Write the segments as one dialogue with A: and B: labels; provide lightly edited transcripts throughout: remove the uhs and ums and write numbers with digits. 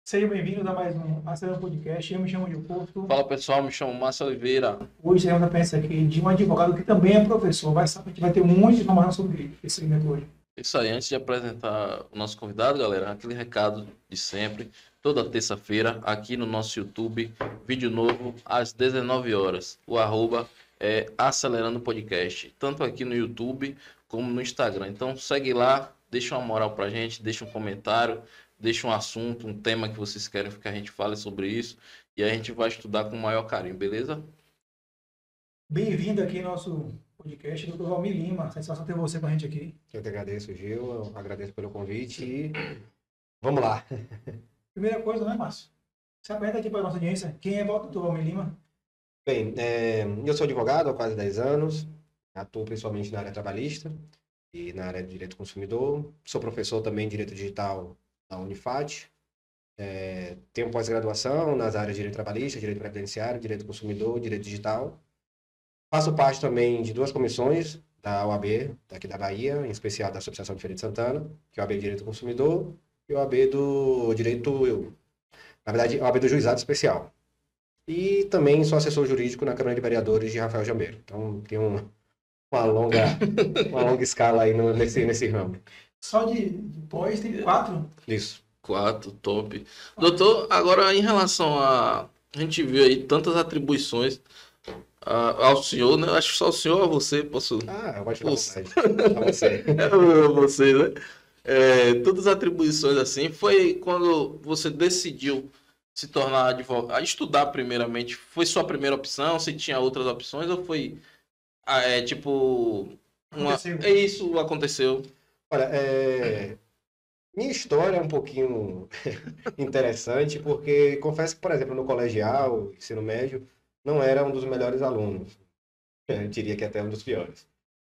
A: Seja bem-vindo a mais um Acelera Podcast. Eu me chamo Gil Porto.
B: Fala pessoal, me chamo Márcio Oliveira.
A: Hoje teremos a presença aqui de um advogado que também é professor. A gente vai ter muita informação sobre esse segmento hoje.
B: Isso aí, antes de apresentar o nosso convidado, galera, aquele recado de sempre. Toda terça-feira, aqui no nosso YouTube, vídeo novo às 19 horas. O arroba é Acelerando Podcast, tanto aqui no YouTube como no Instagram. Então segue lá, deixa uma moral pra gente, deixa um comentário, deixa um assunto, um tema que vocês querem que a gente fale sobre isso. E a gente vai estudar com o maior carinho, beleza?
A: Bem-vindo aqui ao nosso podcast, Dr. Valmir Lima. Satisfação ter você com a gente aqui.
C: Eu que agradeço, Gil. Eu agradeço pelo convite e vamos lá.
A: Primeira coisa, né, Márcio? Se apresenta aqui para a nossa audiência. Quem é o Dr. Valmir Lima?
C: Bem, eu sou advogado há quase 10 anos, atuo principalmente na área trabalhista e na área de direito do consumidor. Sou professor também de direito digital na Unifat. Tenho pós-graduação nas áreas de direito trabalhista, direito previdenciário, direito do consumidor, direito digital. Faço parte também de duas comissões da OAB, daqui da Bahia, em especial da Associação de Feira de Santana, que é o OAB de Direito do Consumidor, e o OAB do Direito, na verdade, o OAB do Juizado Especial. E também sou assessor jurídico na Câmara de Vereadores de Rafael Jambeiro. Então, tem uma longa escala aí nesse ramo.
A: Só de pós tem 4.
C: Isso.
B: 4, top. Doutor, agora em relação a gente viu aí tantas atribuições ao senhor, né? Acho que só o senhor ou a você, posso...
C: Eu gosto de falar a você.
B: Você, né? Todas as atribuições assim, foi quando você decidiu se tornar advogado, estudar primeiramente, foi sua primeira opção, se tinha outras opções ou foi, isso aconteceu?
C: Olha, minha história é um pouquinho interessante, porque confesso que, por exemplo, no colegial, ensino médio, não era um dos melhores alunos. Eu diria que até um dos piores.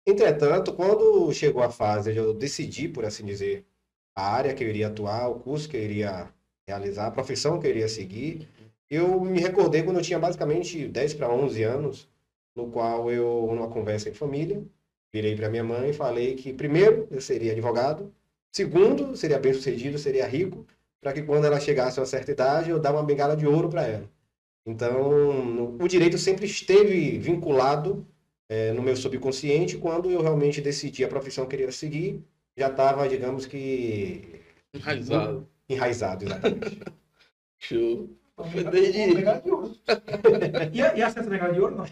C: Entretanto, quando chegou a fase de eu decidir, por assim dizer, a área que eu iria atuar, o curso que eu iria realizar, a profissão que eu iria seguir, eu me recordei quando eu tinha basicamente 10 para 11 anos, no qual eu, numa conversa em família, virei para minha mãe e falei que, primeiro, eu seria advogado, segundo, seria bem-sucedido, seria rico, para que quando ela chegasse a uma certa idade, eu dar uma bengala de ouro para ela. Então, o direito sempre esteve vinculado no meu subconsciente. Quando eu realmente decidi a profissão que eu queria seguir, já estava, digamos que... Enraizado, exatamente.
B: Show.
A: Bengala de ouro. E acesso a bengala de ouro, não?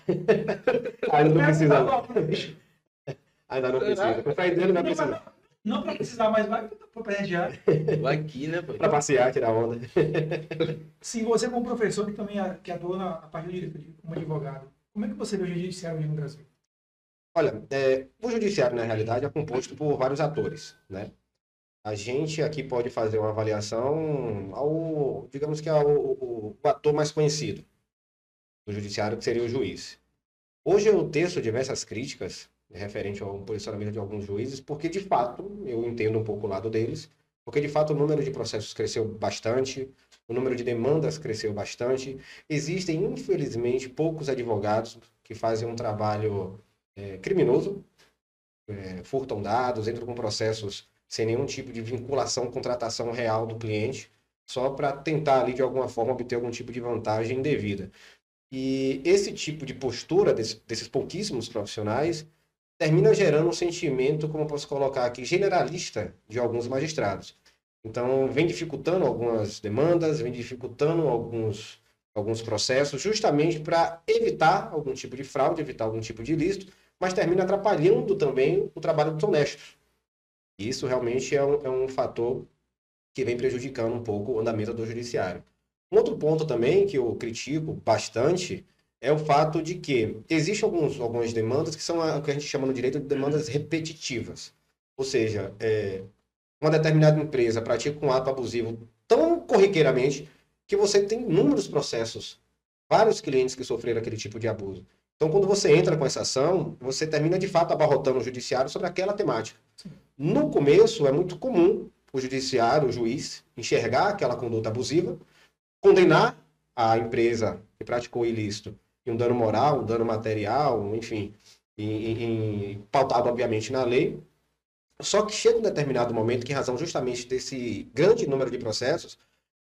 C: Ainda não precisa. Ainda não precisa. Para ele não precisa.
A: Não para precisar, mas vai para presentear.
B: Vai aqui, né?
C: Para passear, tirar onda.
A: Sim, você como professor que também que atua na parte do direito, como advogado, como é que você vê o judiciário hoje no Brasil?
C: Olha, o judiciário, na realidade, é composto por vários atores, né? A gente aqui pode fazer uma avaliação digamos que o ator mais conhecido do judiciário, que seria o juiz. Hoje eu teço diversas críticas referente ao posicionamento de alguns juízes, porque de fato, eu entendo um pouco o lado deles, porque de fato o número de processos cresceu bastante, o número de demandas cresceu bastante, existem infelizmente poucos advogados que fazem um trabalho criminoso, furtam dados, entram com processos sem nenhum tipo de vinculação, contratação real do cliente, só para tentar ali de alguma forma obter algum tipo de vantagem indevida. E esse tipo de postura desses pouquíssimos profissionais termina gerando um sentimento, como eu posso colocar aqui, generalista de alguns magistrados. Então, vem dificultando algumas demandas, vem dificultando alguns processos, justamente para evitar algum tipo de fraude, evitar algum tipo de ilícito, mas termina atrapalhando também o trabalho dos honestos. E isso realmente é um fator que vem prejudicando um pouco o andamento do judiciário. Um outro ponto também que eu critico bastante é o fato de que existem algumas demandas que são o que a gente chama no direito de demandas repetitivas. Ou seja, uma determinada empresa pratica um ato abusivo tão corriqueiramente que você tem inúmeros processos, vários clientes que sofreram aquele tipo de abuso. Então, quando você entra com essa ação, você termina de fato abarrotando o judiciário sobre aquela temática. No começo, é muito comum o judiciário, o juiz, enxergar aquela conduta abusiva, condenar a empresa que praticou o ilícito em um dano moral, um dano material, enfim, pautado, obviamente, na lei. Só que chega um determinado momento que, em razão justamente desse grande número de processos,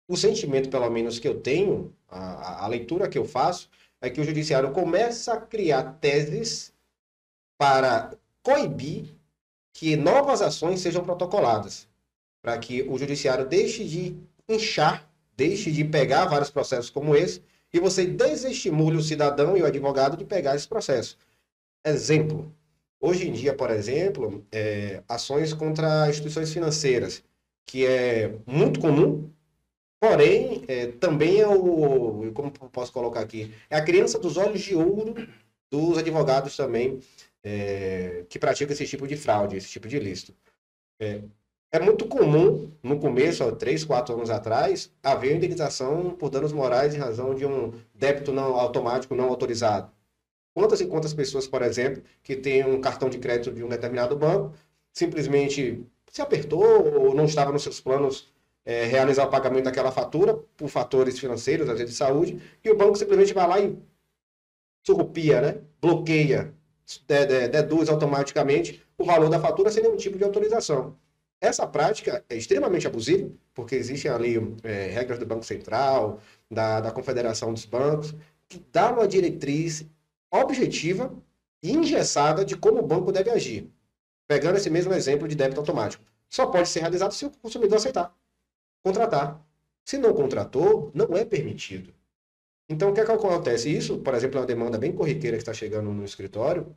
C: o sentimento, pelo menos, que eu tenho, a leitura que eu faço, é que o judiciário começa a criar teses para coibir que novas ações sejam protocoladas, para que o judiciário deixe de inchar, deixe de pegar vários processos como esse, e você desestimule o cidadão e o advogado de pegar esse processo. Exemplo, hoje em dia, por exemplo, ações contra instituições financeiras, que é muito comum, porém, também como eu posso colocar aqui, é a criança dos olhos de ouro dos advogados também, que praticam esse tipo de fraude, esse tipo de ilícito. É muito comum, no começo, há 3, 4 anos atrás, haver indenização por danos morais em razão de um débito não automático não autorizado. Quantas e quantas pessoas, por exemplo, que têm um cartão de crédito de um determinado banco, simplesmente se apertou ou não estava nos seus planos realizar o pagamento daquela fatura por fatores financeiros, às vezes de saúde, e o banco simplesmente vai lá e surrupia, né? Bloqueia, deduz automaticamente o valor da fatura sem nenhum tipo de autorização. Essa prática é extremamente abusiva, porque existem ali regras do Banco Central, da Confederação dos Bancos, que dá uma diretriz objetiva e engessada de como o banco deve agir. Pegando esse mesmo exemplo de débito automático. Só pode ser realizado se o consumidor aceitar, contratar. Se não contratou, não é permitido. Então, o que é que acontece? Isso, por exemplo, é uma demanda bem corriqueira que está chegando no escritório.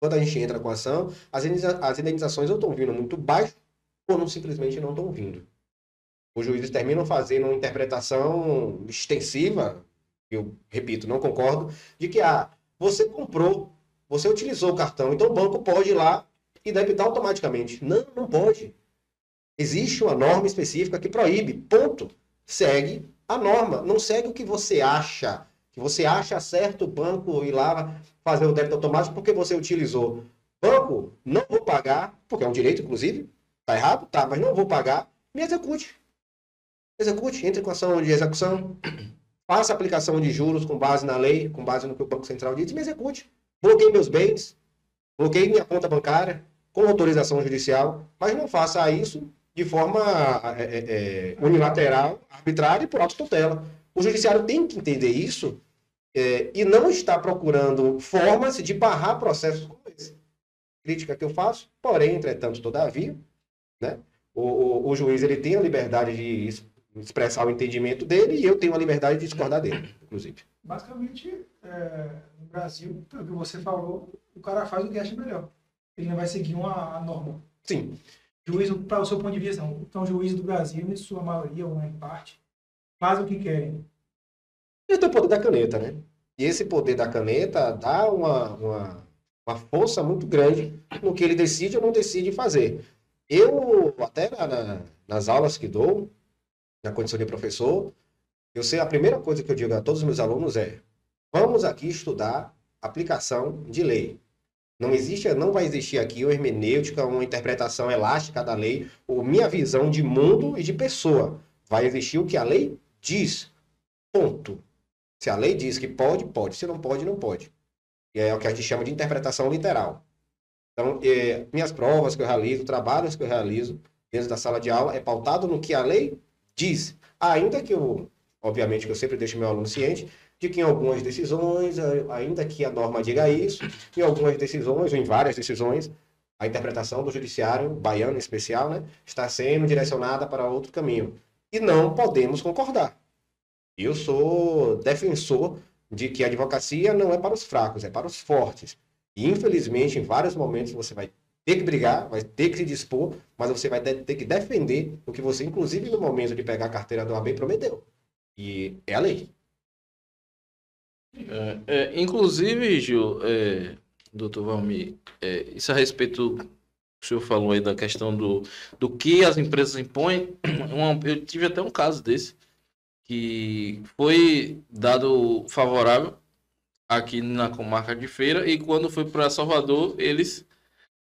C: Quando a gente entra com a ação, as indenizações ou estão vindo muito baixo, ou não, simplesmente não estão vindo. Os juízes terminam fazendo uma interpretação extensiva, eu repito, não concordo, de que você comprou, você utilizou o cartão, então o banco pode ir lá e debitar automaticamente. Não, não pode. Existe uma norma específica que proíbe, ponto. Segue a norma, não segue o que você acha. Que você acha certo o banco ir lá fazer o débito automático porque você utilizou. Banco, não vou pagar, porque é um direito, inclusive. Tá errado? Tá, mas não vou pagar. Me execute. Execute, entre com ação de execução. Faça aplicação de juros com base na lei, com base no que o Banco Central diz, me execute. Bloqueie meus bens, bloqueie minha conta bancária, com autorização judicial, mas não faça isso de forma unilateral, arbitrária e por autotutela. O judiciário tem que entender isso e não está procurando formas de barrar processos como esse. Crítica que eu faço, porém, entretanto, todavia, né, o juiz ele tem a liberdade de expressar o entendimento dele e eu tenho a liberdade de discordar dele, inclusive.
A: Basicamente, no Brasil, pelo que você falou, o cara faz o que acha melhor. Ele não vai seguir a norma.
C: Sim.
A: Juízo, para o seu ponto de vista, não. Então, o juízo do Brasil, em sua maioria, ou em parte, faz o que querem.
C: Ele tem o poder da caneta, né? E esse poder da caneta dá uma força muito grande no que ele decide ou não decide fazer. Eu, até nas aulas que dou, na condição de professor, eu sei, a primeira coisa que eu digo a todos os meus alunos é: vamos aqui estudar aplicação de lei. Não vai existir aqui uma hermenêutica, uma interpretação elástica da lei, ou minha visão de mundo e de pessoa. Vai existir o que a lei diz. Ponto. Se a lei diz que pode, pode. Se não pode, não pode. E é o que a gente chama de interpretação literal. Então, minhas provas que eu realizo, trabalhos que eu realizo dentro da sala de aula, é pautado no que a lei diz. Ainda que obviamente, que eu sempre deixo meu aluno ciente de que em algumas decisões, ainda que a norma diga isso, em algumas decisões, ou em várias decisões, a interpretação do judiciário, baiano em especial, né, está sendo direcionada para outro caminho. E não podemos concordar. Eu sou defensor de que a advocacia não é para os fracos, é para os fortes. E, infelizmente, em vários momentos você vai ter que brigar, vai ter que se dispor, mas você vai ter que defender o que você, inclusive no momento de pegar a carteira do OAB, prometeu. E é a lei.
B: Inclusive, Gil, doutor Valmir, isso a respeito que o senhor falou aí da questão do que as empresas impõem, eu tive até um caso desse, que foi dado favorável aqui na comarca de Feira, e quando foi para Salvador, eles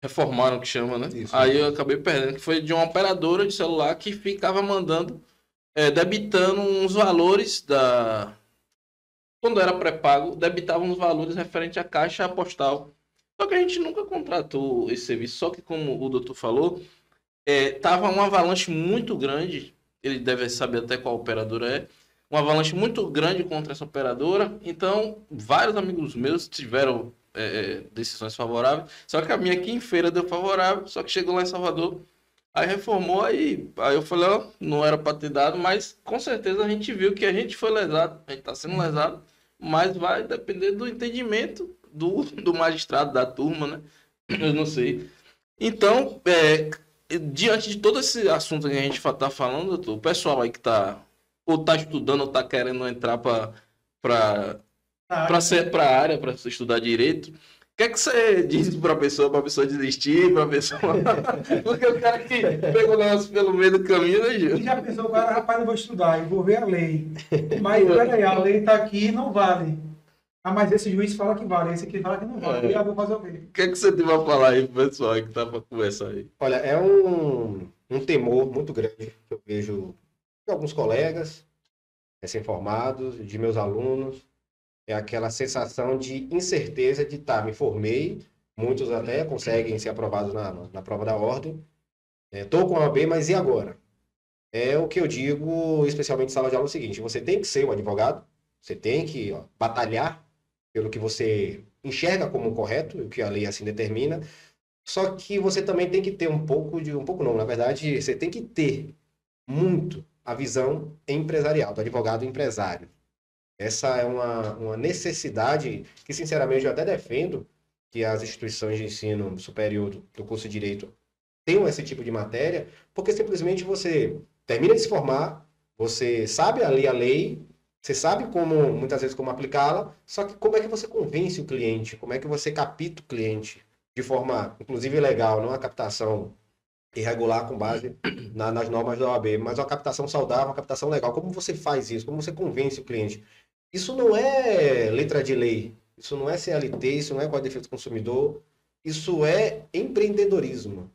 B: reformaram, que chama, né? Isso, aí eu acabei perdendo, que foi de uma operadora de celular que ficava mandando, debitando uns valores quando era pré-pago, debitavam uns valores referente à caixa postal. Só que a gente nunca contratou esse serviço, só que como o doutor falou, tava uma avalanche muito grande ele deve saber até qual operadora é. Uma avalanche muito grande contra essa operadora. Então, vários amigos meus tiveram decisões favoráveis. Só que a minha aqui em Feira deu favorável. Só que chegou lá em Salvador, aí reformou. Aí eu falei, ó, não era para ter dado, mas com certeza a gente viu que a gente foi lesado. A gente está sendo lesado, mas vai depender do entendimento do magistrado, da turma, né? Eu não sei. Então, diante de todo esse assunto que a gente está falando, doutor, o pessoal aí que está ou está estudando ou está querendo entrar para a área, para estudar direito, o que é que você diz para a pessoa desistir, para a pessoa... Porque o cara que pegou o negócio pelo meio do caminho, né, Gil?
A: Já pensou, o cara, rapaz, eu vou estudar, eu vou ver a lei. Mas, peraí, a lei está aqui e não vale. Ah, mas esse juiz fala que vale, esse aqui fala que não vale. Eu vou fazer o quê?
B: O que é que você tem para falar aí pro pessoal que tá para conversar aí?
C: Olha, é um temor muito grande que eu vejo de alguns colegas recém-formados, de meus alunos. É aquela sensação de incerteza de me formei, muitos até conseguem ser aprovados na prova da ordem. Estou com a OAB, mas e agora? É o que eu digo, especialmente em sala de aula, é o seguinte: você tem que ser um advogado, você tem que batalhar pelo que você enxerga como correto, o que a lei assim determina, só que você também tem que ter um pouco não, na verdade, você tem que ter muito a visão empresarial, do advogado empresário. Essa é uma necessidade que, sinceramente, eu até defendo que as instituições de ensino superior do curso de Direito tenham esse tipo de matéria, porque simplesmente você termina de se formar, você sabe a lei, você sabe muitas vezes, como aplicá-la, só que como é que você convence o cliente, como é que você capta o cliente de forma, inclusive, legal, não uma captação irregular com base nas normas da OAB, mas uma captação saudável, uma captação legal. Como você faz isso? Como você convence o cliente? Isso não é letra de lei, isso não é CLT, isso não é Código de Defesa do Consumidor, isso é empreendedorismo.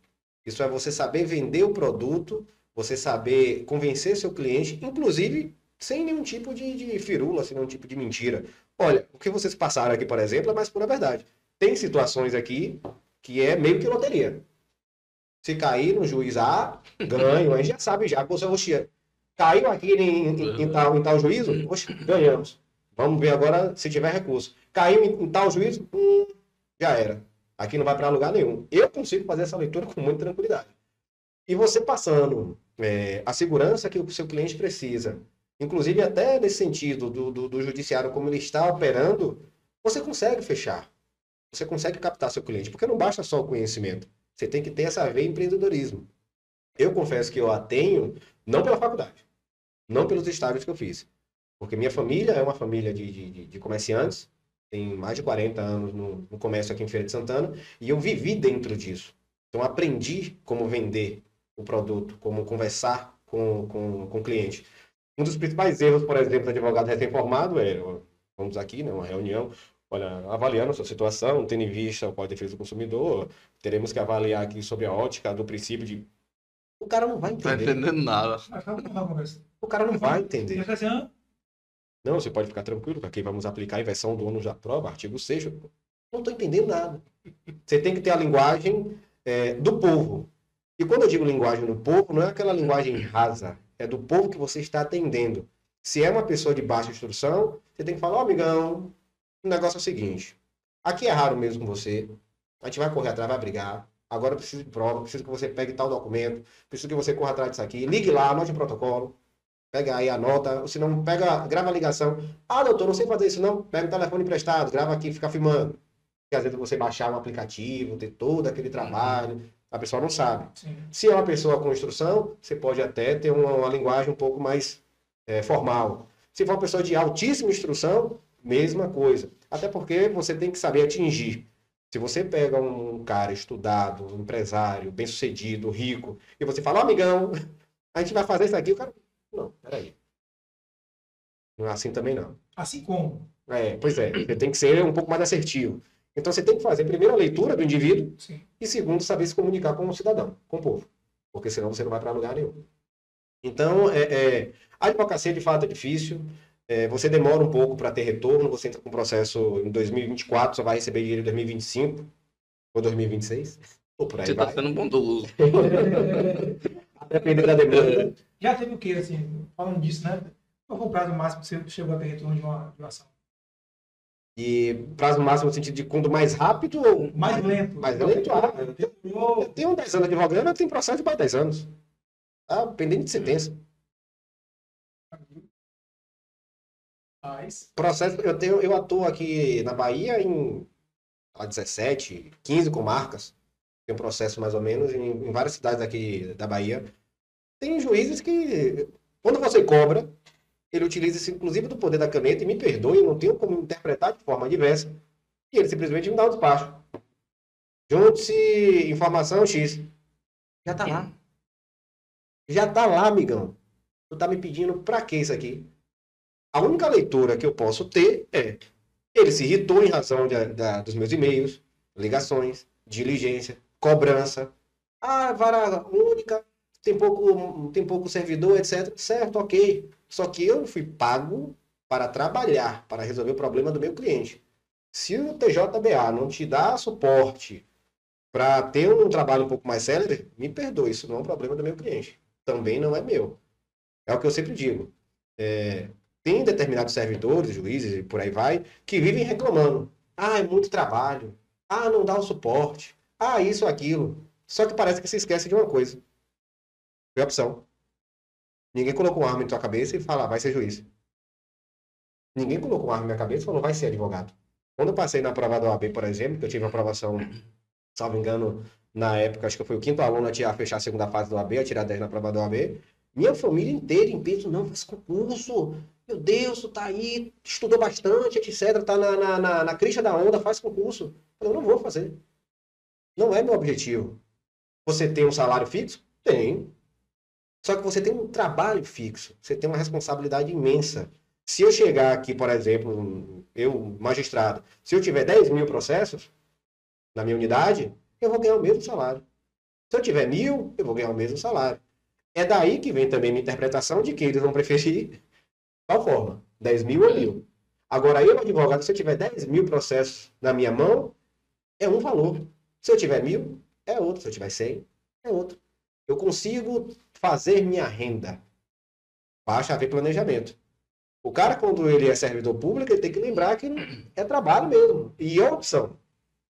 C: Isso é você saber vender o produto, você saber convencer seu cliente, inclusive sem nenhum tipo de firula, sem nenhum tipo de mentira. Olha, o que vocês passaram aqui, por exemplo, é mais pura verdade. Tem situações aqui que é meio que loteria. Se cair no juiz A, ganho, a gente já sabe já. Você, caiu aqui em tal juízo, ganhamos. Vamos ver agora se tiver recurso. Caiu em tal juízo, já era. Aqui não vai para lugar nenhum. Eu consigo fazer essa leitura com muita tranquilidade. E você passando a segurança que o seu cliente precisa, inclusive até nesse sentido do judiciário, como ele está operando, você consegue fechar. Você consegue captar seu cliente, porque não basta só o conhecimento. Você tem que ter essa veia empreendedorismo. Eu confesso que eu a tenho, não pela faculdade, não pelos estágios que eu fiz. Porque minha família é uma família de comerciantes, tem mais de 40 anos no comércio aqui em Feira de Santana, e eu vivi dentro disso. Então aprendi como vender o produto, como conversar com o cliente. Um dos principais erros, por exemplo, do advogado recém-formado vamos aqui, né, uma reunião, olha, avaliando a sua situação, tendo em vista o Código de Defesa do Consumidor, teremos que avaliar aqui sobre a ótica do princípio de... O cara não vai entender.
B: Não tá entendendo nada.
C: O cara não vai entender.
A: Assim,
C: Não, você pode ficar tranquilo, que aqui vamos aplicar a inversão do ônus da prova, artigo 6º. Não estou entendendo nada. Você tem que ter a linguagem do povo. E quando eu digo linguagem do povo, não é aquela linguagem rasa, é do povo que você está atendendo. Se é uma pessoa de baixa instrução, você tem que falar, amigão, o negócio é o seguinte, aqui é raro mesmo com você, a gente vai correr atrás, vai brigar, agora eu preciso de prova, preciso que você pegue tal documento, preciso que você corra atrás disso aqui, ligue lá, anote o protocolo, pega aí, anota, ou se não, grava a ligação. Ah, doutor, não sei fazer isso não, pega o telefone emprestado, grava aqui, fica filmando. Porque às vezes você baixar um aplicativo, ter todo aquele trabalho, a pessoa não sabe.
A: Sim.
C: Se é uma pessoa com instrução, você pode até ter uma linguagem um pouco mais formal. Se for uma pessoa de altíssima instrução, mesma coisa. Até porque você tem que saber atingir. Se você pega um cara estudado, um empresário, bem-sucedido, rico, e você fala, amigão, a gente vai fazer isso aqui, o cara... Não, peraí. Não é assim também não.
A: Assim como?
C: Pois é, você tem que ser um pouco mais assertivo. Então você tem que fazer primeiro a leitura do indivíduo.
A: Sim.
C: E segundo, saber se comunicar com o cidadão, com o povo. Porque senão você não vai para lugar nenhum. Então, a advocacia de fato é difícil. Você demora um pouco para ter retorno. Você entra com um processo em 2024, só vai receber dinheiro em 2025 ou 2026. Ou por aí
B: você
C: vai.
B: está sendo bondoso.
C: Dependendo da demanda.
A: Já teve o quê, assim, falando disso, né? Qual foi o prazo máximo que você chegou a ter retorno de uma ação?
C: E prazo máximo no sentido de quando mais rápido ou
A: Mais lento.
C: mais lento? Eu
A: Demorou.
C: tenho 10 anos advogando, eu tenho processo de mais 10 anos. Tá? Dependendo de sentença.
A: Mas,
C: Processo, eu atuo aqui na Bahia em 17, 15 comarcas. Tem um processo mais ou menos em várias cidades aqui da Bahia. Tem juízes que, quando você cobra, ele utiliza isso, inclusive, do poder da caneta, e me perdoe, eu não tenho como interpretar de forma diversa, e ele simplesmente me dá o despacho. Junte-se informação X. Já tá lá. Já tá lá, amigão. Tu tá me pedindo pra que isso aqui? A única leitura que eu posso ter é: ele se irritou em razão dos meus e-mails, ligações, diligência, cobrança. Ah, vara única, tem pouco servidor, etc. Certo, ok. Só que eu fui pago para trabalhar, para resolver o problema do meu cliente. Se o TJBA não te dá suporte para ter um trabalho um pouco mais célere, me perdoe, isso não é um problema do meu cliente. Também não é meu. É o que eu sempre digo. Tem determinados servidores, juízes e por aí vai, que vivem reclamando. Ah, é muito trabalho. Ah, não dá o suporte. Ah, isso, aquilo. Só que parece que se esquece de uma coisa. Foi a opção. Ninguém colocou uma arma em tua cabeça e fala, vai ser juiz. Ninguém colocou uma arma na minha cabeça e falou, vai ser advogado. Quando eu passei na prova da OAB, por exemplo, que eu tive uma aprovação, salvo engano, na época, acho que eu fui o 5º aluno a fechar a segunda fase da OAB, a tirar 10 na prova da OAB, minha família inteira em peso, não, faz concurso, meu Deus, tu tá aí, estudou bastante, etc, tá na crista da onda, faz concurso. Eu não vou fazer. Não é meu objetivo. Você tem um salário fixo? Tem. Só que você tem um trabalho fixo, você tem uma responsabilidade imensa. Se eu chegar aqui, por exemplo, eu, magistrado, se eu tiver 10 mil processos na minha unidade, eu vou ganhar o mesmo salário. Se eu tiver 1.000, eu vou ganhar o mesmo salário. É daí que vem também a minha interpretação de que eles vão preferir qual forma, 10 mil ou 1.000. Agora, eu, advogado, se eu tiver 10 mil processos na minha mão, é um valor. Se eu tiver 1.000, é outro. Se eu tiver 100, é outro. Eu consigo fazer minha renda. Basta haver planejamento. O cara, quando ele é servidor público, ele tem que lembrar que é trabalho mesmo. E é opção.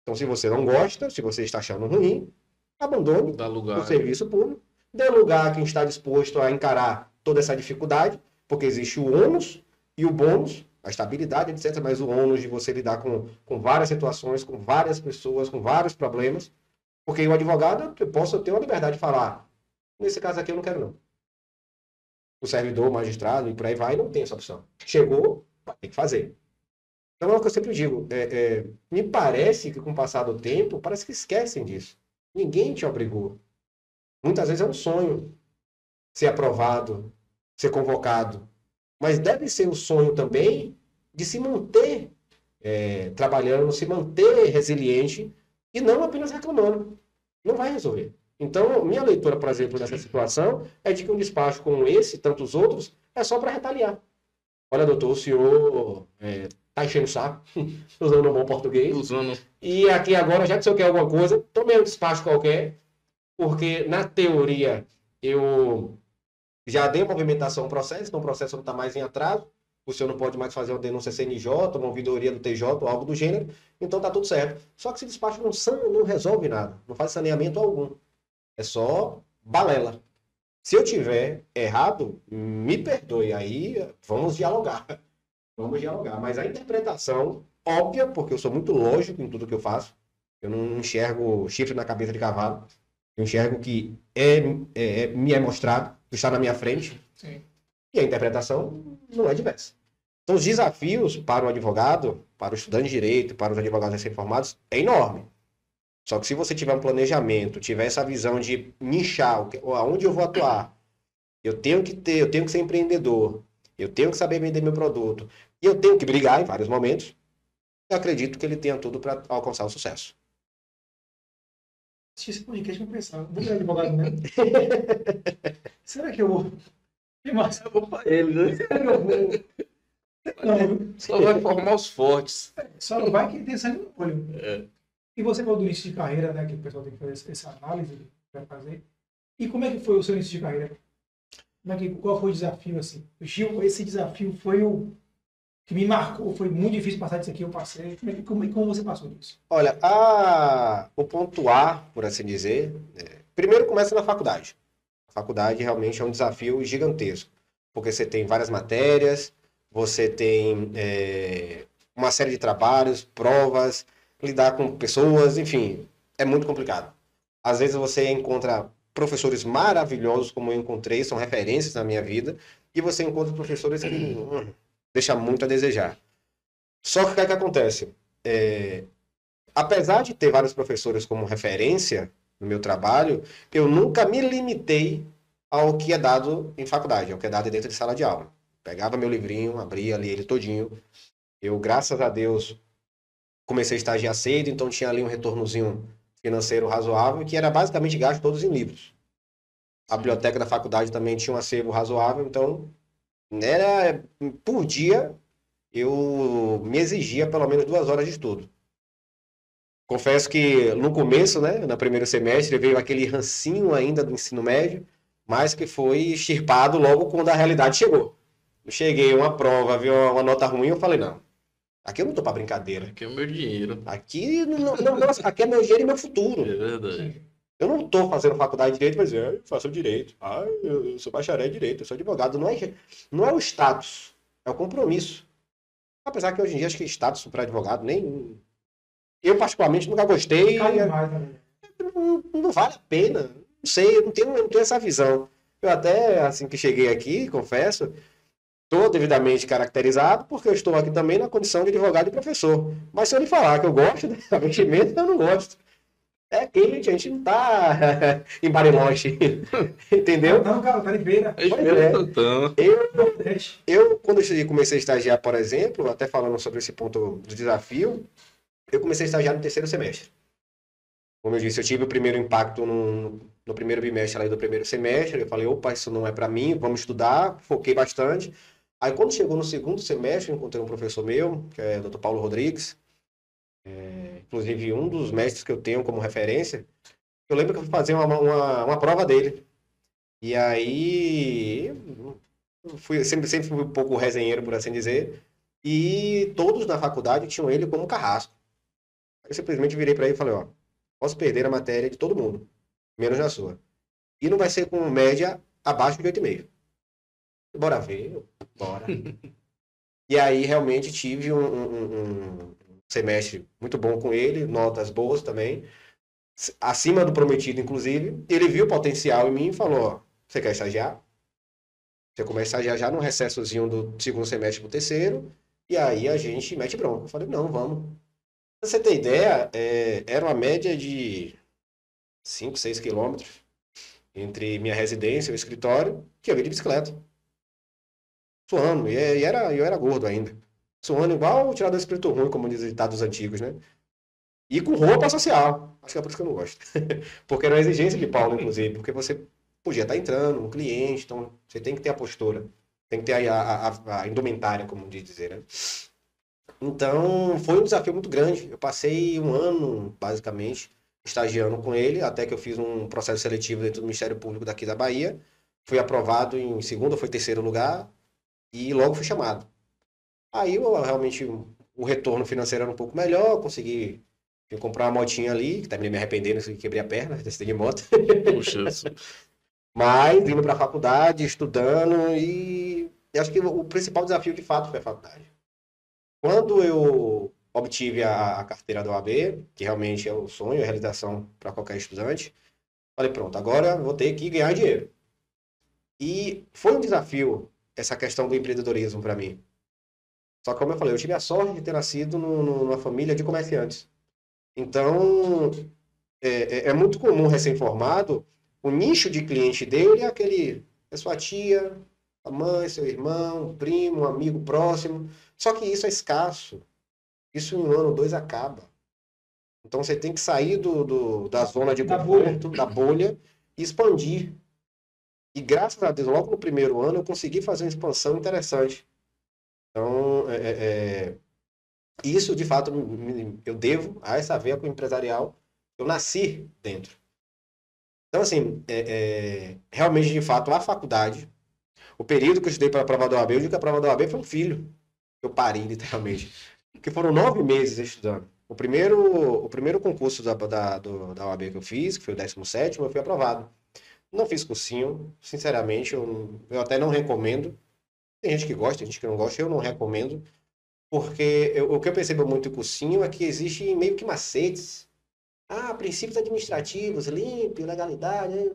C: Então, se você não gosta, se você está achando ruim, abandone
B: Dá lugar.
C: o serviço público. Dê lugar a quem está disposto a encarar toda essa dificuldade, porque existe o ônus e o bônus, a estabilidade, etc. Mas o ônus de você lidar com várias situações, com várias pessoas, com vários problemas. Porque o advogado, eu posso ter uma liberdade de falar, nesse caso aqui eu não quero não. O servidor, o magistrado e por aí vai, não tem essa opção. Chegou, vai ter que fazer. Então é o que eu sempre digo, me parece que com o passar do tempo, parece que esquecem disso. Ninguém te obrigou. Muitas vezes é um sonho ser aprovado, ser convocado. Mas deve ser o sonho também de se manter trabalhando, se manter resiliente e não apenas reclamando. Não vai resolver. Então, minha leitura, por exemplo, dessa situação é de que um despacho como esse e tantos outros é só para retaliar. Olha, doutor, o senhor tá enchendo o saco, usando um bom português. E aqui agora, já que o senhor quer alguma coisa, tome um despacho qualquer, porque na teoria eu já dei movimentação ao processo, então o processo não está mais em atraso, o senhor não pode mais fazer uma denúncia CNJ, uma ouvidoria do TJ ou algo do gênero, então está tudo certo. Só que esse despacho não resolve nada, não faz saneamento algum. É só balela. Se eu tiver errado, me perdoe, aí vamos dialogar. Vamos dialogar. Mas a interpretação óbvia, porque eu sou muito lógico em tudo que eu faço, eu não enxergo chifre na cabeça de cavalo, eu enxergo que me é mostrado, que está na minha frente.
A: sim.
C: E a interpretação não é diversa. Então, os desafios para o advogado, para o estudante de direito, para os advogados recém-formados, é enorme. Só que se você tiver um planejamento, tiver essa visão de nichar, aonde eu vou atuar, eu tenho que ser empreendedor, eu tenho que saber vender meu produto, e eu tenho que brigar em vários momentos, eu acredito que ele tenha tudo para alcançar o sucesso.
A: Assisti esse podcast e pensar, vou virar advogado mesmo? Será que eu vou? Que massa, eu vou para ele, né? Será que eu vou? Não,
B: Só vai formar os fortes.
A: só não vai que tem sangue no olho. E você falou do início de carreira, né? Que o pessoal tem que fazer essa análise que vai fazer. E como é que foi o seu início de carreira? Qual foi o desafio, assim? Gil, esse desafio foi o que me marcou, foi muito difícil passar disso aqui, eu passei. Como você passou disso?
C: Olha, o ponto A, por assim dizer, primeiro começa na faculdade. A faculdade realmente é um desafio gigantesco, porque você tem várias matérias, você tem uma série de trabalhos, provas, lidar com pessoas, enfim, é muito complicado. Às vezes você encontra professores maravilhosos, como eu encontrei, são referências na minha vida, e você encontra professores que deixam muito a desejar. Só que o que é que acontece? Apesar de ter vários professores como referência no meu trabalho, eu nunca me limitei ao que é dado em faculdade, ao que é dado dentro de sala de aula. Pegava meu livrinho, abria, lia ele todinho. Eu, graças a Deus, comecei a estagiar cedo, então tinha ali um retornozinho financeiro razoável, que era basicamente gasto todos em livros. A biblioteca da faculdade também tinha um acervo razoável, então era por dia eu me exigia pelo menos 2 horas de estudo. Confesso que no começo, né, no primeiro semestre, veio aquele rancinho ainda do ensino médio, mas que foi extirpado logo quando a realidade chegou. Eu cheguei uma prova, vi uma nota ruim, eu falei, não, aqui eu não tô para brincadeira.
B: Aqui é o meu dinheiro.
C: Aqui, aqui é meu dinheiro e meu futuro.
B: É verdade.
A: Sim.
C: Eu não tô fazendo faculdade de Direito, mas eu faço Direito. Eu sou bacharel em Direito, eu sou advogado. Não é o status, é o compromisso. Apesar que hoje em dia acho que status para advogado nem... Eu, particularmente, nunca gostei.
A: Cai mais, né?
C: Não vale a pena. Não sei, eu não tenho essa visão. Eu até, assim que cheguei aqui, confesso, estou devidamente caracterizado, porque eu estou aqui também na condição de advogado e professor. Mas se eu lhe falar que eu gosto de investimento, eu não gosto. É quente, a gente não tá em Bariloche. Entendeu?
A: Não, cara, tá de beira.
B: É
C: Pois é.
B: Santana.
A: Deixa.
C: Quando eu comecei a estagiar, por exemplo, até falando sobre esse ponto do desafio, eu comecei a estagiar no terceiro semestre. Como eu disse, eu tive o primeiro impacto no primeiro bimestre ali do primeiro semestre. Eu falei, opa, isso não é para mim, vamos estudar. Foquei bastante. Aí, quando chegou no segundo semestre, eu encontrei um professor meu, que é o Dr. Paulo Rodrigues. Inclusive, um dos mestres que eu tenho como referência. Eu lembro que eu fui fazer uma prova dele. E aí, sempre fui um pouco resenheiro, por assim dizer. E todos na faculdade tinham ele como carrasco. Eu simplesmente virei para ele e falei, ó, posso perder a matéria de todo mundo, menos na sua. E não vai ser com média abaixo de 8,5. Bora ver, bora. E aí realmente tive um semestre muito bom com ele, notas boas também, acima do prometido, inclusive. Ele viu o potencial em mim e falou, ó, você quer estagiar? Você começa a estagiar já no recessozinho do segundo semestre pro terceiro, e aí a gente mete bronca. Eu falei, não, vamos. Pra você ter ideia, era uma média de 5, 6 quilômetros entre minha residência e o escritório, que eu ia de bicicleta. Suando, e eu era gordo ainda. Suando igual o tirador de espírito ruim, como dizem os ditados antigos, né? E com roupa social. Acho que é por isso que eu não gosto. Porque era uma exigência de Paulo, inclusive, porque você podia estar entrando, um cliente, então você tem que ter a postura, tem que ter a indumentária, como dizer, né? Então, foi um desafio muito grande. Eu passei um ano, basicamente, estagiando com ele, até que eu fiz um processo seletivo dentro do Ministério Público daqui da Bahia. Fui aprovado em segundo ou foi terceiro lugar e logo fui chamado. Aí, realmente, o retorno financeiro era um pouco melhor, consegui comprar uma motinha ali, que também me arrependendo, quebrei a perna, decidi de moto.
B: Puxa,
C: Mas, indo para a faculdade, estudando, e eu acho que o principal desafio, de fato, foi a faculdade. Quando eu obtive a carteira da OAB, que realmente é o sonho, a realização para qualquer estudante, falei, pronto, agora vou ter que ganhar dinheiro. E foi um desafio essa questão do empreendedorismo para mim. Só que, como eu falei, eu tive a sorte de ter nascido numa família de comerciantes. Então, é muito comum recém-formado, o nicho de cliente dele é sua tia, a mãe, seu irmão, um primo, um amigo próximo. Só que isso é escasso. Isso em 1 ano, 2 acaba. Então você tem que sair da zona de conforto, da bolha, e expandir. E graças a Deus, logo no primeiro ano, eu consegui fazer uma expansão interessante. Então, isso de fato eu devo a essa veia empresarial. Eu nasci dentro. Então, assim, realmente, de fato, a faculdade O período que eu estudei para a prova da OAB, eu digo que a prova da OAB foi um filho. Eu parei, literalmente. Porque foram 9 meses estudando. O primeiro concurso da OAB que eu fiz, que foi o 17º, eu fui aprovado. Não fiz cursinho, sinceramente, eu até não recomendo. Tem gente que gosta, tem gente que não gosta, eu não recomendo. Porque o que eu percebo muito em cursinho é que existe meio que macetes. Ah, princípios administrativos, limpo, legalidade.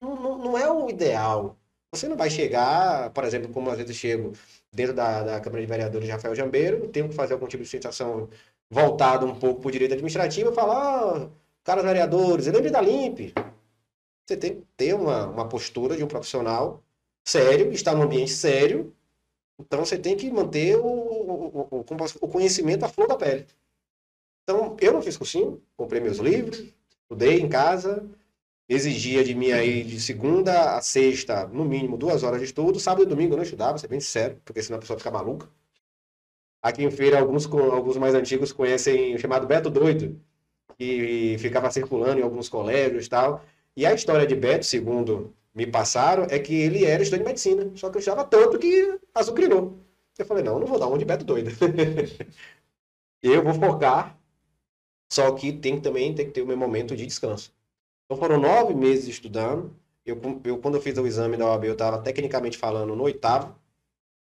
C: Não é o ideal. Você não vai chegar, por exemplo, como às vezes eu chego dentro da Câmara de Vereadores de Rafael Jambeiro, tenho que fazer algum tipo de situação voltado um pouco para o direito administrativo e falar, caros vereadores, lembre da LIMP. Você tem que ter uma postura de um profissional sério, estar num ambiente sério, então você tem que manter o conhecimento à flor da pele. Então, eu não fiz cursinho, comprei meus livros, estudei em casa, exigia de mim aí de segunda a sexta, no mínimo 2 horas de estudo. Sábado e domingo eu não estudava, vou ser bem sincero, porque senão a pessoa fica maluca. Aqui em Feira, alguns mais antigos conhecem o chamado Beto Doido, que ficava circulando em alguns colégios e tal. E a história de Beto, segundo me passaram, é que ele era estudante de medicina, só que ele estudava tanto que azucrinou. Eu falei, não vou dar uma de Beto Doido. Eu vou focar, só que também tem que ter o meu momento de descanso. Então foram 9 meses estudando. Quando eu fiz o exame da OAB, eu estava tecnicamente falando no 8º.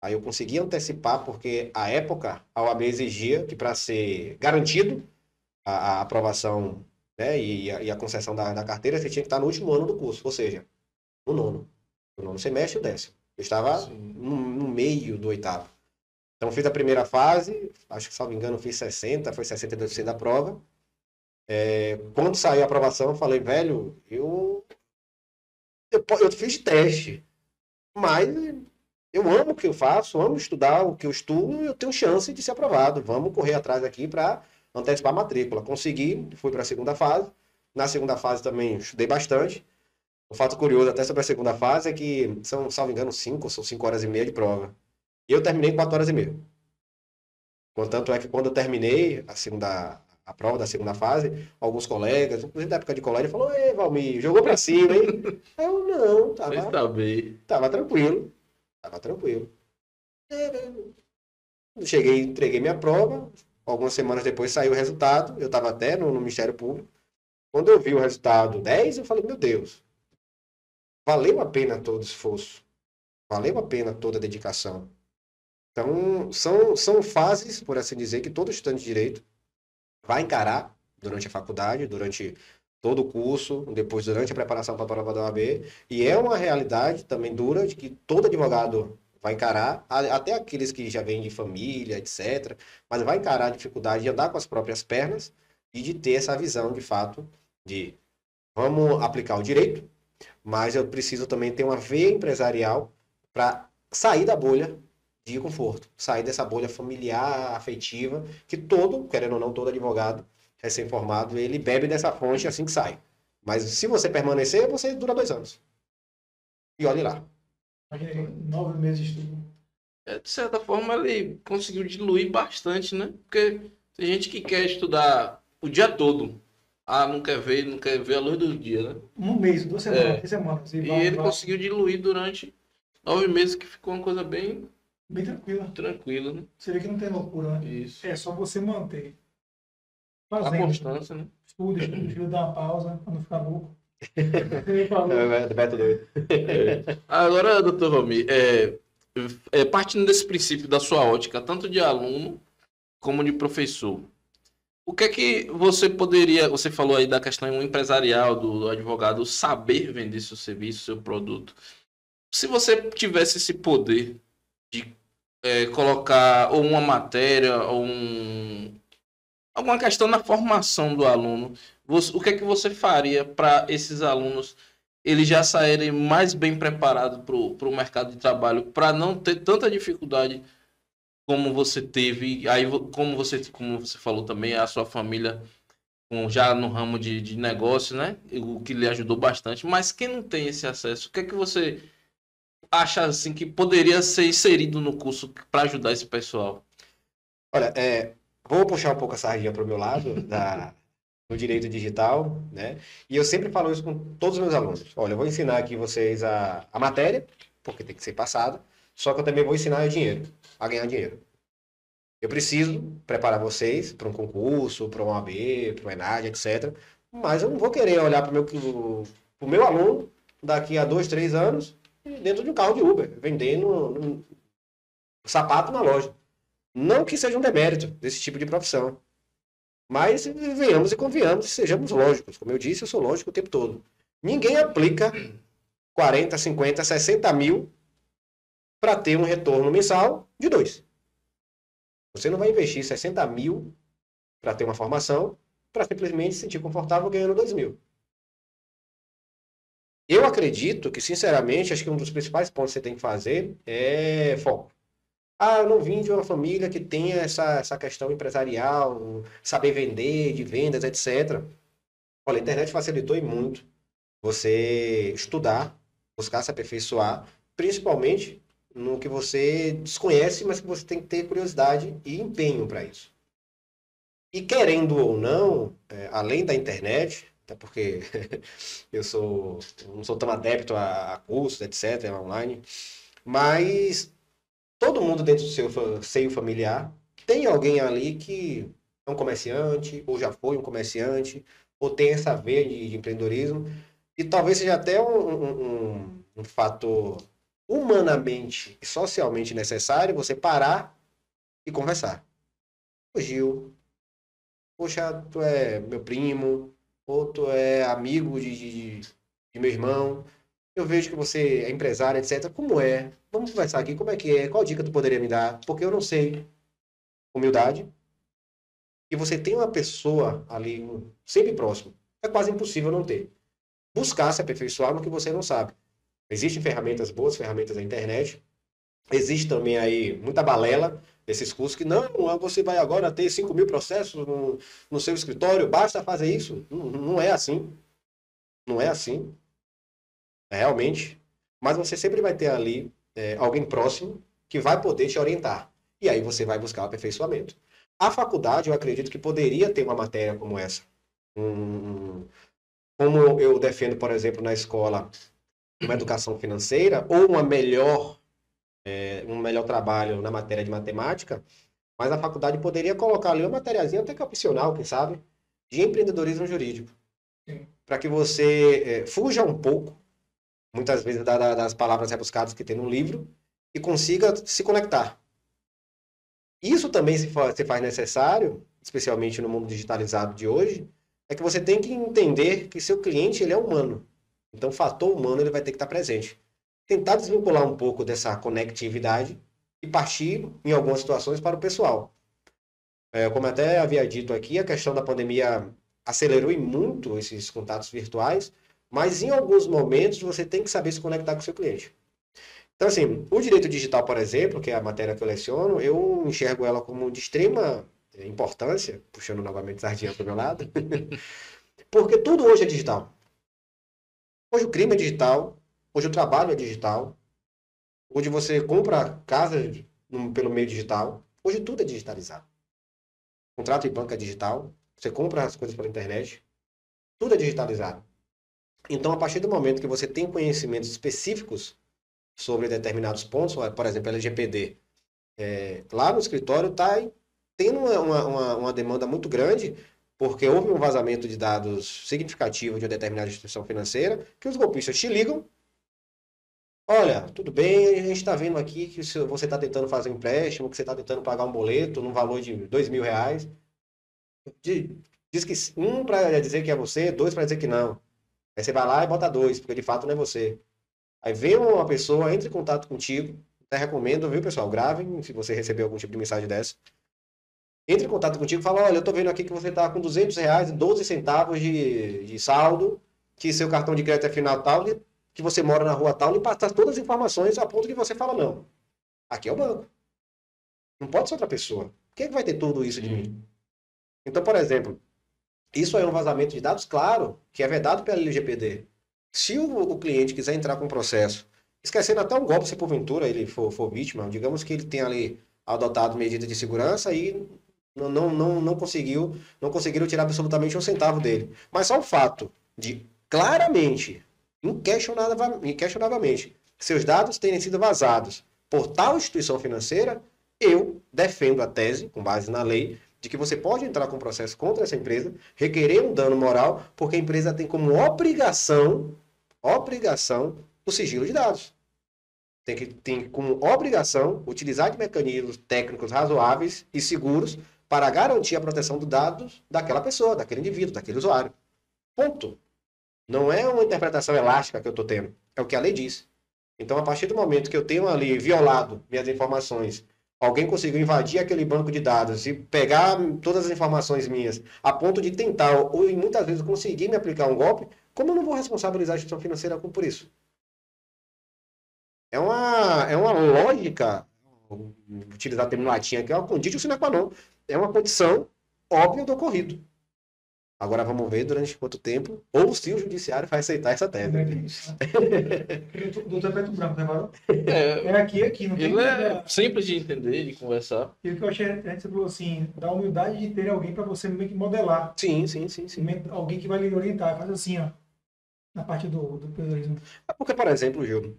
C: Aí eu consegui antecipar, porque à época a OAB exigia que para ser garantido a aprovação, né, e a concessão da carteira, você tinha que estar no último ano do curso, ou seja, no nono. O nono semestre e o 10º. Eu estava no meio do 8º. Então fiz a primeira fase, acho que, salvo engano, fiz 60, foi 62% da prova. Quando saiu a aprovação, eu falei, velho, eu fiz de teste, mas eu amo o que eu faço, amo estudar o que eu estudo e eu tenho chance de ser aprovado. Vamos correr atrás aqui para antecipar a matrícula. Consegui, fui para a segunda fase. Na segunda fase também estudei bastante. Um fato curioso até sobre a segunda fase é que são, salvo engano, 5 horas e meia de prova. E eu terminei em 4 horas e meia. Contanto é que quando eu terminei a prova da segunda fase, alguns colegas, inclusive da época de colégio, falou, ei, Valmir, jogou pra cima, hein? Eu não, tava tranquilo. Tava tranquilo. Cheguei, entreguei minha prova, algumas semanas depois saiu o resultado, eu tava até no Ministério Público. Quando eu vi o resultado 10, eu falei, meu Deus, valeu a pena todo o esforço, valeu a pena toda a dedicação. Então, são fases, por assim dizer, que todo estudante de direito vai encarar durante a faculdade, durante todo o curso, depois durante a preparação para a prova da OAB, e é uma realidade também dura de que todo advogado vai encarar, até aqueles que já vêm de família, etc., mas vai encarar a dificuldade de andar com as próprias pernas e de ter essa visão, de fato, de vamos aplicar o direito, mas eu preciso também ter uma veia empresarial para sair da bolha de conforto, sair dessa bolha familiar, afetiva, que querendo ou não, todo advogado recém-formado, ele bebe dessa fonte assim que sai. Mas se você permanecer, você dura 2 anos. E olhe lá.
A: 9 meses de estudo.
B: De certa forma, ele conseguiu diluir bastante, né? Porque tem gente que quer estudar o dia todo. Não quer ver a luz do dia, né?
A: Um mês, 2 semanas, 3 semanas.
B: E ele conseguiu diluir durante 9 meses, que ficou uma coisa bem
A: tranquila,
B: né?
A: Você vê que não tem loucura, né?
B: Isso.
A: É só você manter.
B: A constância, né?
A: Estuda, dá uma pausa, pra não ficar louco.
B: Agora, doutor Valmir, partindo desse princípio da sua ótica, tanto de aluno como de professor, o que é que você falou aí da questão empresarial do advogado saber vender seu serviço, seu produto. Se você tivesse esse poder de colocar ou uma matéria ou alguma questão na formação do aluno, o que é que você faria para esses alunos eles já saírem mais bem preparados para o mercado de trabalho, para não ter tanta dificuldade como você teve, aí como você falou também, a sua família já no ramo de negócio, né? O que lhe ajudou bastante, mas quem não tem esse acesso, o que é que você acha assim que poderia ser inserido no curso para ajudar esse pessoal?
C: Olha, vou puxar um pouco a sardinha para o meu lado, no direito digital, né? E eu sempre falo isso com todos os meus alunos. Olha, eu vou ensinar aqui vocês a matéria, porque tem que ser passado, só que eu também vou ensinar a ganhar dinheiro. Eu preciso preparar vocês para um concurso, para um OAB, para um ENAD, etc. Mas eu não vou querer olhar para o meu aluno daqui a 2, 3 anos dentro de um carro de Uber, vendendo um sapato na loja. Não que seja um demérito desse tipo de profissão. Mas venhamos e convenhamos e sejamos lógicos. Como eu disse, eu sou lógico o tempo todo. Ninguém aplica 40, 50, 60 mil para ter um retorno mensal de 2. Você não vai investir 60 mil para ter uma formação para simplesmente se sentir confortável ganhando 2 mil. Eu acredito que, sinceramente, acho que um dos principais pontos que você tem que fazer é foco. Ah, eu não vim de uma família que tenha essa questão empresarial, saber vender, de vendas, etc. Olha, a internet facilitou e muito você estudar, buscar se aperfeiçoar, principalmente no que você desconhece, mas que você tem que ter curiosidade e empenho para isso. E querendo ou não, além da internet, até porque eu não sou tão adepto a cursos, etc., online, mas todo mundo dentro do seu seio familiar tem alguém ali que é um comerciante, ou já foi um comerciante, ou tem essa veia de empreendedorismo, e talvez seja até um fator humanamente e socialmente necessário você parar e conversar. Ô Gil, poxa, tu é meu primo, ou tu é amigo de meu irmão, eu vejo que você é empresário, etc. Como é? Vamos conversar aqui, como é que é? Qual dica tu poderia me dar? Porque eu não sei. Humildade. E você tem uma pessoa ali, sempre próximo. É quase impossível não ter. Buscar se aperfeiçoar no que você não sabe. Existem ferramentas boas, ferramentas da internet. Existe também aí muita balela desses cursos que não, você vai agora ter 5 mil processos no seu escritório, basta fazer isso. Não é assim. Não é assim. Realmente. Mas você sempre vai ter ali alguém próximo que vai poder te orientar. E aí você vai buscar o aperfeiçoamento. A faculdade, eu acredito que poderia ter uma matéria como essa. Como eu defendo, por exemplo, na escola, uma educação financeira ou um melhor trabalho na matéria de matemática, mas a faculdade poderia colocar ali uma matériazinha até que opcional, quem sabe, de empreendedorismo jurídico. Para que você fuja um pouco, muitas vezes, das palavras rebuscadas que tem no livro e consiga se conectar. Isso também se faz necessário, especialmente no mundo digitalizado de hoje, é que você tem que entender que seu cliente ele é humano. Então, o fator humano ele vai ter que estar presente. Tentar desvincular um pouco dessa conectividade e partir, em algumas situações, para o pessoal. Como até havia dito aqui, a questão da pandemia acelerou e muito esses contatos virtuais, mas em alguns momentos você tem que saber se conectar com o seu cliente. Então, assim, o direito digital, por exemplo, que é a matéria que eu leciono, eu enxergo ela como de extrema importância, puxando novamente sardinha para o meu lado, porque tudo hoje é digital. Hoje o crime é digital, hoje o trabalho é digital, hoje você compra casa pelo meio digital, hoje tudo é digitalizado. Contrato de banco é digital, você compra as coisas pela internet, tudo é digitalizado. Então, a partir do momento que você tem conhecimentos específicos sobre determinados pontos, por exemplo, LGPD, lá no escritório está tendo uma demanda muito grande, porque houve um vazamento de dados significativo de uma determinada instituição financeira, que os golpistas te ligam, olha, tudo bem, a gente está vendo aqui que você está tentando fazer um empréstimo, que você está tentando pagar um boleto no valor de R$2.000, diz que um para dizer que é você, 2 para dizer que não. Aí você vai lá e bota 2, porque de fato não é você. Aí vem uma pessoa, entra em contato contigo, até recomendo, viu, pessoal? Gravem, se você receber algum tipo de mensagem dessa. Entra em contato contigo e fala, olha, eu tô vendo aqui que você tá com R$200 e 12 centavos de saldo, que seu cartão de crédito é final tal, que você mora na rua tal, e passa todas as informações a ponto que você fala, não, aqui é o banco. Não pode ser outra pessoa. Quem é que vai ter tudo isso de mim? Então, por exemplo, isso é um vazamento de dados, claro, que é vedado pela LGPD. Se o cliente quiser entrar com um processo, esquecendo até um golpe, se porventura ele for vítima, digamos que ele tenha ali adotado medidas de segurança e não conseguiram tirar absolutamente um centavo dele. Mas só o fato de claramente, inquestionavelmente, seus dados terem sido vazados por tal instituição financeira, eu defendo a tese, com base na lei, de que você pode entrar com processo contra essa empresa, requerer um dano moral, porque a empresa tem como obrigação o sigilo de dados. Tem como obrigação utilizar de mecanismos técnicos razoáveis e seguros para garantir a proteção dos dados daquela pessoa, daquele indivíduo, daquele usuário. Ponto. Não é uma interpretação elástica que eu estou tendo. É o que a lei diz. Então, a partir do momento que eu tenho ali violado minhas informações, alguém conseguiu invadir aquele banco de dados e pegar todas as informações minhas a ponto de tentar, ou muitas vezes conseguir me aplicar um golpe, como eu não vou responsabilizar a instituição financeira por isso? É uma lógica, vou utilizar o termo latim aqui, é uma conditio sine qua non. É uma condição óbvia do ocorrido. Agora vamos ver durante quanto tempo, ou se o judiciário vai aceitar essa tese.
A: O doutor é preto branco, né, Varão?
B: É,
A: É aqui, não tem
B: ele é
A: nada.
B: simples de entender, de conversar.
A: E o que eu achei, antes você falou assim, da humildade de ter alguém para você meio que modelar.
C: Sim.
A: Alguém que vai lhe orientar, faz assim, ó, na parte do empreendedorismo.
C: Porque, por exemplo, Gil,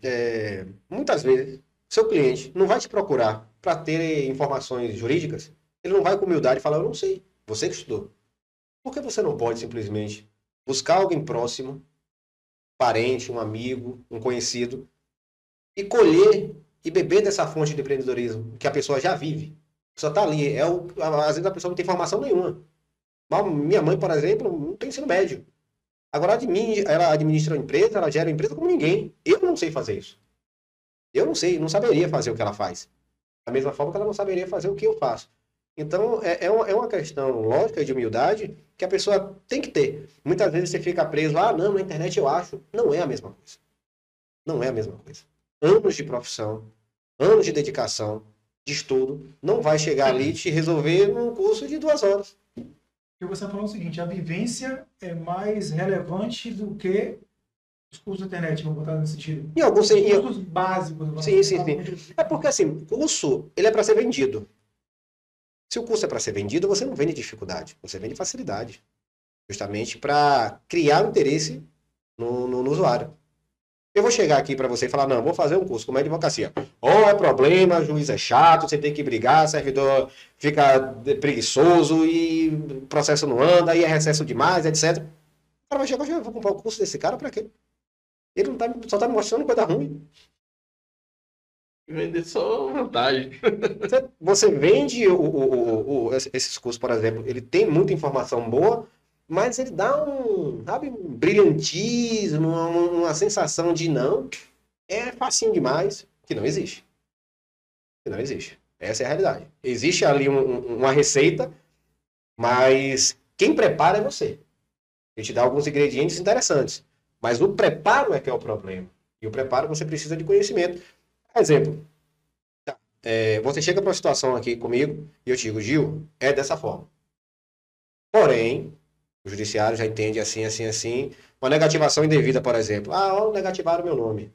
C: muitas vezes, seu cliente não vai te procurar para ter informações jurídicas, ele não vai com humildade falar, eu não sei, você que estudou. Por que você não pode simplesmente buscar alguém próximo, parente, um amigo, um conhecido, e colher e beber dessa fonte de empreendedorismo que a pessoa já vive? A pessoa está ali. Às vezes a pessoa não tem formação nenhuma. Mas minha mãe, por exemplo, não tem ensino médio. Agora, ela administra uma empresa, ela gera uma empresa como ninguém. Eu não sei fazer isso. Eu não sei, não saberia fazer o que ela faz. Da mesma forma que ela não saberia fazer o que eu faço. Então, é uma questão lógica de humildade que a pessoa tem que ter. Muitas vezes você fica preso, não, na internet eu acho. Não é a mesma coisa. Não é a mesma coisa. Anos de profissão, anos de dedicação, de estudo, não vai chegar ali e te resolver num curso de 2 horas.
A: E você falou o seguinte, a vivência é mais relevante do que os cursos da internet, vamos botar nesse sentido.
C: Em alguns...
A: Cursos básicos.
C: Sim. É porque, assim, curso, ele é para ser vendido. Se o curso é para ser vendido, você não vende dificuldade, você vende facilidade. Justamente para criar um interesse no usuário. Eu vou chegar aqui para você e falar, não, vou fazer um curso como é advocacia. Ou é problema, juiz é chato, você tem que brigar, servidor fica preguiçoso e o processo não anda, aí é recesso demais, etc. O cara vai chegar, eu vou comprar o curso desse cara para quê? Ele não só está me mostrando coisa ruim.
B: Vender só vantagem.
C: Você vende esses cursos, por exemplo, ele tem muita informação boa, mas ele dá um brilhantismo, uma sensação de não. É facinho demais, que não existe. Que não existe. Essa é a realidade. Existe ali uma receita, mas quem prepara é você. Ele te dá alguns ingredientes interessantes, mas o preparo é que é o problema. E o preparo você precisa de conhecimento. Exemplo, você chega para uma situação aqui comigo e eu te digo, Gil, é dessa forma. Porém, o judiciário já entende assim. Uma negativação indevida, por exemplo. Negativaram meu nome.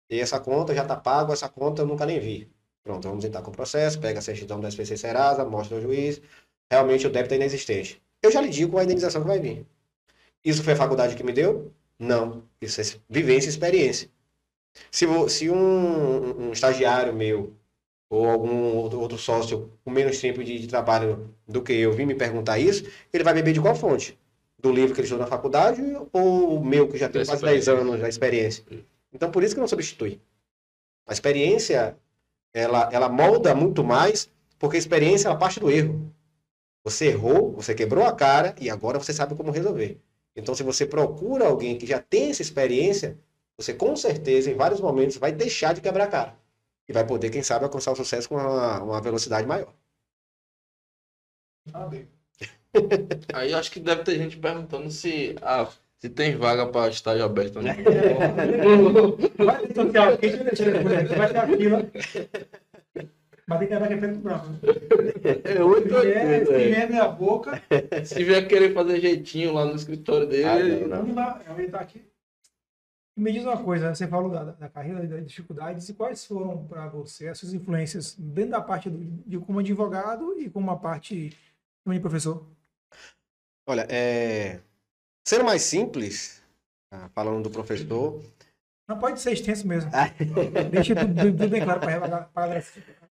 C: E essa conta já está paga, essa conta eu nunca nem vi. Pronto, vamos entrar com o processo, pega a certidão da SPC Serasa, mostra ao juiz, realmente o débito é inexistente. Eu já lhe digo a indenização que vai vir. Isso foi a faculdade que me deu? Não. Isso é vivência e experiência. Se um estagiário meu ou algum outro sócio com menos tempo de trabalho do que eu vir me perguntar isso, ele vai beber de qual fonte? Do livro que ele estudou na faculdade ou o meu que já tem quase 10 anos de experiência? Então, por isso que não substitui. A experiência, ela molda muito mais, porque a experiência ela parte do erro. Você errou, você quebrou a cara e agora você sabe como resolver. Então, se você procura alguém que já tem essa experiência, você com certeza, em vários momentos, vai deixar de quebrar a cara. E vai poder, quem sabe, alcançar o sucesso com uma velocidade maior.
B: Aí eu acho que deve ter gente perguntando se tem vaga para estágio aberto. Né?
A: Vai ter social aqui, vai ter a fila. Mas tem que andar que é preto branco. Se vier minha boca.
B: Se vier querer fazer jeitinho lá no escritório dele.
A: Não dá. Ele tá aqui. Me diz uma coisa, você falou da carreira, das dificuldades, e quais foram para você as suas influências dentro da parte de como advogado e como uma parte também de professor?
C: Olha, sendo mais simples, falando do professor,
A: Não pode ser extenso mesmo. Deixa tudo bem claro para a galera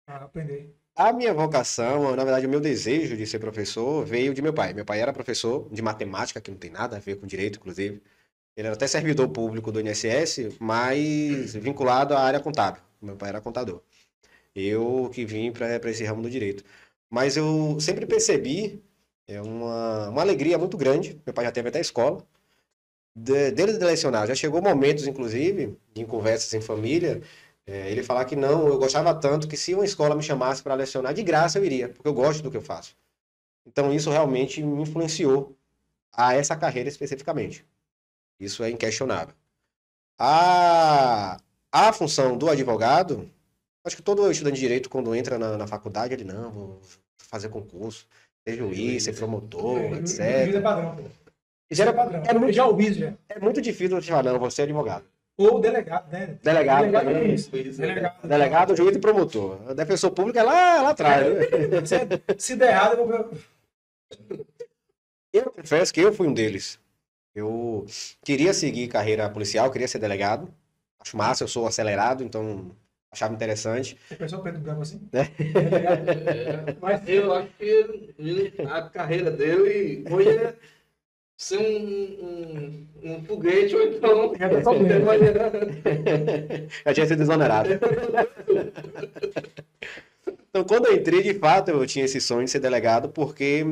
A: aprender.
C: A minha vocação, na verdade, o meu desejo de ser professor veio de meu pai. Meu pai era professor de matemática, que não tem nada a ver com direito, inclusive. Ele era até servidor público do INSS, mas vinculado à área contábil. Meu pai era contador. Eu que vim para esse ramo do direito. Mas eu sempre percebi uma alegria muito grande. Meu pai já teve até escola. Dele de lecionar. Já chegou momentos, inclusive, em conversas em família, ele falar que não, eu gostava tanto que se uma escola me chamasse para lecionar, de graça eu iria, porque eu gosto do que eu faço. Então isso realmente me influenciou a essa carreira especificamente. Isso é inquestionável. A função do advogado, acho que todo estudante de direito, quando entra na faculdade, ele não, vou fazer concurso, ser juiz, ser promotor,
A: Juiz
C: etc.
A: é padrão, pô.
C: Já,
A: Padrão.
C: é, muito,
A: Já ouvi isso já.
C: é muito difícil você falar, não, você é advogado.
A: Ou delegado, né?
C: Delegado
A: Delegado é
C: também.
A: isso.
C: Delegado, juiz e promotor. O defensor público é lá atrás. Né?
A: Se der errado, eu vou...
C: Eu confesso que eu fui um deles. Eu queria seguir carreira policial, queria ser delegado. Acho massa, eu sou acelerado, então achava interessante.
A: Você pensou preto branco assim?
B: Mas eu acho que a carreira dele foi ser um foguete ou então.
C: Já tinha sido exonerado. Então, quando eu entrei, de fato, eu tinha esse sonho de ser delegado, porque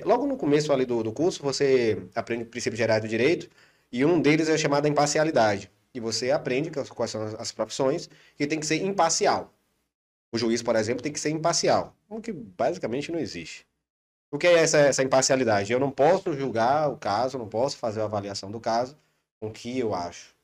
C: logo no começo ali do curso, você aprende princípios gerais do direito, e um deles é chamado imparcialidade. E você aprende quais são as profissões, que tem que ser imparcial. O juiz, por exemplo, tem que ser imparcial, o que basicamente não existe. O que é essa imparcialidade? Eu não posso julgar o caso, não posso fazer a avaliação do caso com o que eu acho.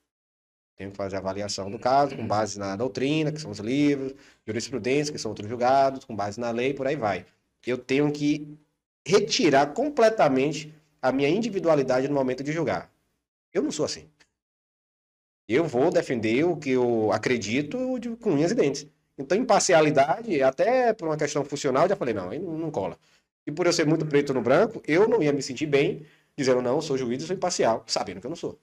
C: Tenho que fazer a avaliação do caso com base na doutrina, que são os livros, jurisprudência, que são outros julgados, com base na lei, por aí vai. Eu tenho que retirar completamente a minha individualidade no momento de julgar. Eu não sou assim. Eu vou defender o que eu acredito com unhas e dentes. Então, imparcialidade, até por uma questão funcional, eu já falei, não, aí não cola. E por eu ser muito preto no branco, eu não ia me sentir bem dizendo, não, eu sou juiz e sou imparcial, sabendo que eu não sou.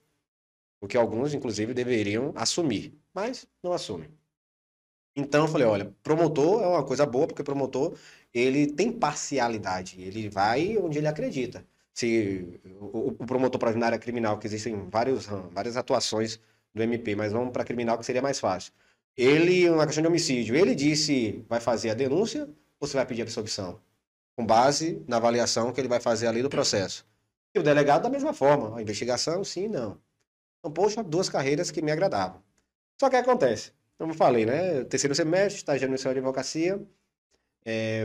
C: O que alguns, inclusive, deveriam assumir, mas não assumem. Então eu falei, olha, promotor é uma coisa boa, porque promotor, ele tem parcialidade, ele vai onde ele acredita. Se o promotor para na área criminal, que existem várias atuações do MP, mas vamos para criminal que seria mais fácil. Ele, na questão de homicídio, ele disse, vai fazer a denúncia ou você vai pedir absolvição? Com base na avaliação que ele vai fazer ali do processo. E o delegado da mesma forma, a investigação, sim, não. Então, poxa, duas carreiras que me agradavam. Só que acontece, como eu falei, né? Terceiro semestre, estagiando no Ministério de Advocacia.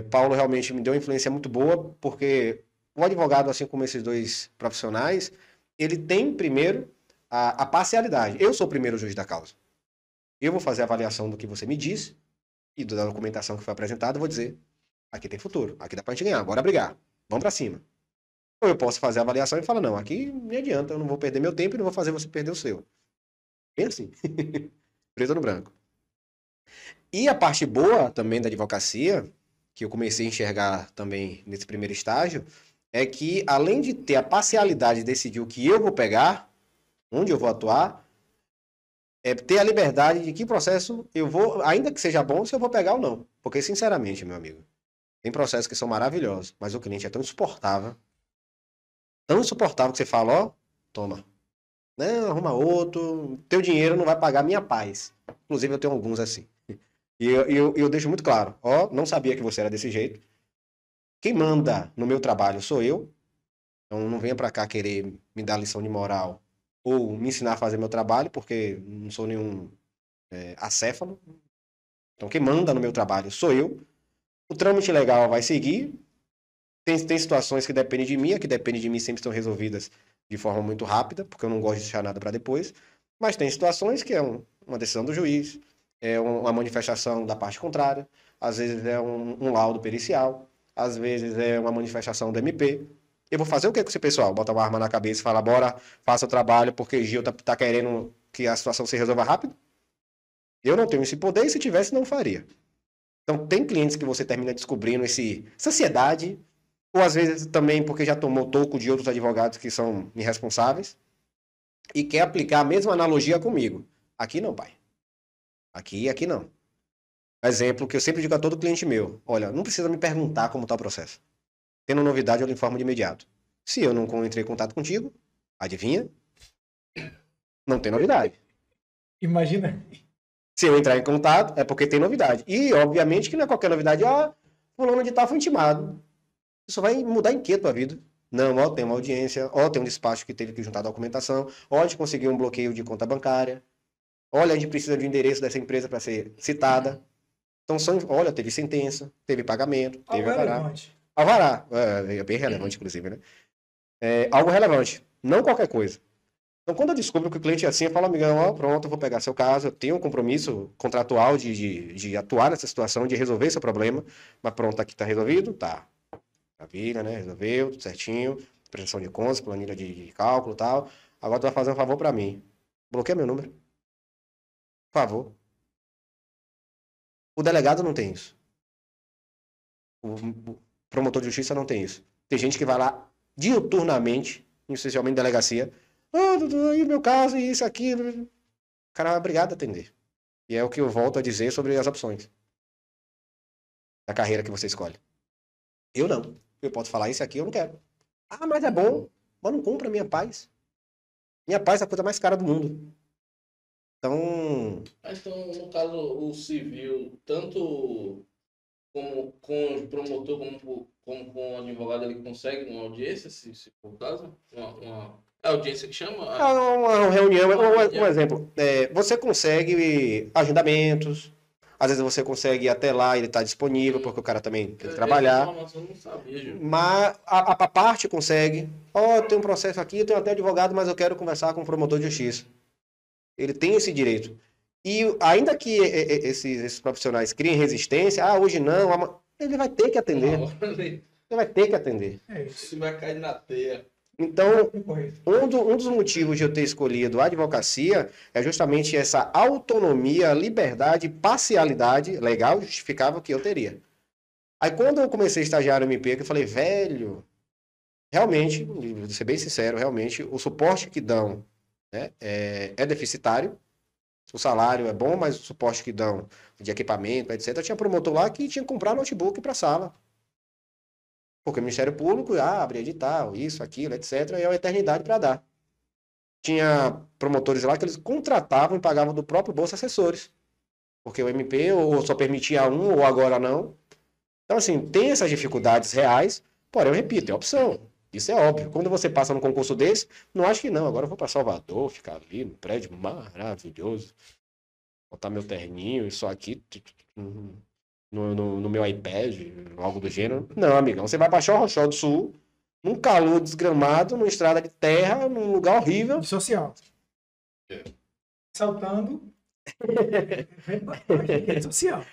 C: Paulo realmente me deu uma influência muito boa, porque o advogado, assim como esses dois profissionais, ele tem primeiro a parcialidade. Eu sou o primeiro juiz da causa. Eu vou fazer a avaliação do que você me diz e da documentação que foi apresentada, eu vou dizer, aqui tem futuro, aqui dá pra gente ganhar, bora brigar, vamos pra cima. Ou eu posso fazer a avaliação e falar, não, aqui não adianta, eu não vou perder meu tempo e não vou fazer você perder o seu. Bem assim. Preto no branco. E a parte boa também da advocacia, que eu comecei a enxergar também nesse primeiro estágio, é que além de ter a parcialidade de decidir o que eu vou pegar, onde eu vou atuar, é ter a liberdade de que processo eu vou, ainda que seja bom, se eu vou pegar ou não. Porque, sinceramente, meu amigo, tem processos que são maravilhosos, mas o cliente é tão insuportável que você fala, ó, toma. Não, arruma outro, teu dinheiro não vai pagar minha paz. Inclusive, eu tenho alguns assim. E eu deixo muito claro, ó, não sabia que você era desse jeito. Quem manda no meu trabalho sou eu. Então, não venha pra cá querer me dar lição de moral ou me ensinar a fazer meu trabalho, porque não sou nenhum acéfalo. Então, quem manda no meu trabalho sou eu. O trâmite legal vai seguir. Tem situações que dependem de mim, que dependem de mim sempre estão resolvidas de forma muito rápida, porque eu não gosto de deixar nada para depois. Mas tem situações que é uma decisão do juiz, é uma manifestação da parte contrária, às vezes é um laudo pericial, às vezes é uma manifestação do MP. Eu vou fazer o que com esse pessoal? Botar uma arma na cabeça e falar, bora, faça o trabalho, porque Gil tá querendo que a situação se resolva rápido? Eu não tenho esse poder e se tivesse, não faria. Então, tem clientes que você termina descobrindo essa ansiedade, ou às vezes também porque já tomou toco de outros advogados que são irresponsáveis, e quer aplicar a mesma analogia comigo. Aqui não, pai. Aqui não. Exemplo que eu sempre digo a todo cliente meu. Olha, não precisa me perguntar como está o processo. Tendo novidade, eu lhe informo de imediato. Se eu não entrei em contato contigo, adivinha? Não tem novidade.
A: Imagina.
C: Se eu entrar em contato, é porque tem novidade. E, obviamente, que não é qualquer novidade. Fulano de tal foi intimado. Isso vai mudar em quê a tua vida? Não, ó, tem uma audiência, ó, tem um despacho que teve que juntar documentação, ó, a gente conseguiu um bloqueio de conta bancária, olha, a gente precisa de um endereço dessa empresa para ser citada. Então, olha, teve sentença, teve pagamento, teve
A: Algo
C: alvará.
A: relevante.
C: Alvará, é bem relevante, inclusive, né? É algo relevante, não qualquer coisa. Então, quando eu descubro que o cliente é assim, eu falo, amigão, ó, pronto, eu vou pegar seu caso, eu tenho um compromisso contratual de atuar nessa situação, de resolver seu problema, mas pronto, aqui tá resolvido? Tá. Maravilha, né? Resolveu, tudo certinho, prestação de contas, planilha de cálculo e tal. Agora tu vai fazer um favor para mim. Bloqueia meu número. Por favor. O delegado não tem isso. O promotor de justiça não tem isso. Tem gente que vai lá diuturnamente, especialmente em delegacia. Doutor, e meu caso, e isso, aquilo. O cara é obrigado a atender. E é o que eu volto a dizer sobre as opções da carreira que você escolhe. Eu não. Eu posso falar isso aqui, eu não quero. Ah, mas é bom. Mas não compra minha paz. Minha paz é a coisa mais cara do mundo. Então,
B: Mas então, no caso, o civil, tanto como com o promotor como com o advogado, ele consegue uma audiência, se for o caso? É a audiência que chama?
C: é uma reunião, um exemplo. Você consegue agendamentos, às vezes você consegue ir até lá, ele está disponível, porque o cara também tem que trabalhar.
B: Essa informação eu não sabia, Gil.
C: Mas a parte consegue. Ó, tem um processo aqui, eu tenho até advogado, mas eu quero conversar com o promotor de justiça. Ele tem esse direito. E ainda que esses profissionais criem resistência, hoje não, ele vai ter que atender. Ele vai ter que atender.
A: É isso.
B: Ele vai cair na teia.
C: Então,
A: Correto.
C: um dos motivos de eu ter escolhido a advocacia é justamente essa autonomia, liberdade, parcialidade legal justificável que eu teria. Aí quando eu comecei a estagiar no MP, eu falei, velho, realmente, vou ser bem sincero, realmente, o suporte que dão, né, é deficitário. O salário é bom, mas o suporte que dão de equipamento, etc. Eu tinha promotor lá que tinha que comprar notebook para sala. Porque o Ministério Público abre edital, isso, aquilo, etc. E é uma eternidade para dar. Tinha promotores lá que eles contratavam e pagavam do próprio bolso assessores. Porque o MP ou só permitia um, ou agora não. Então, assim, tem essas dificuldades reais, porém, eu repito, é opção. Isso é óbvio. Quando você passa num concurso desse, não acho que não. Agora eu vou para Salvador, ficar ali no prédio maravilhoso, botar meu terninho, isso aqui no meu iPad, algo do gênero. Não, amigão, você vai para Chorrochó do Sul, num calor desgramado, numa estrada de terra, num lugar horrível.
A: De social.
B: É.
A: Saltando. Rede social.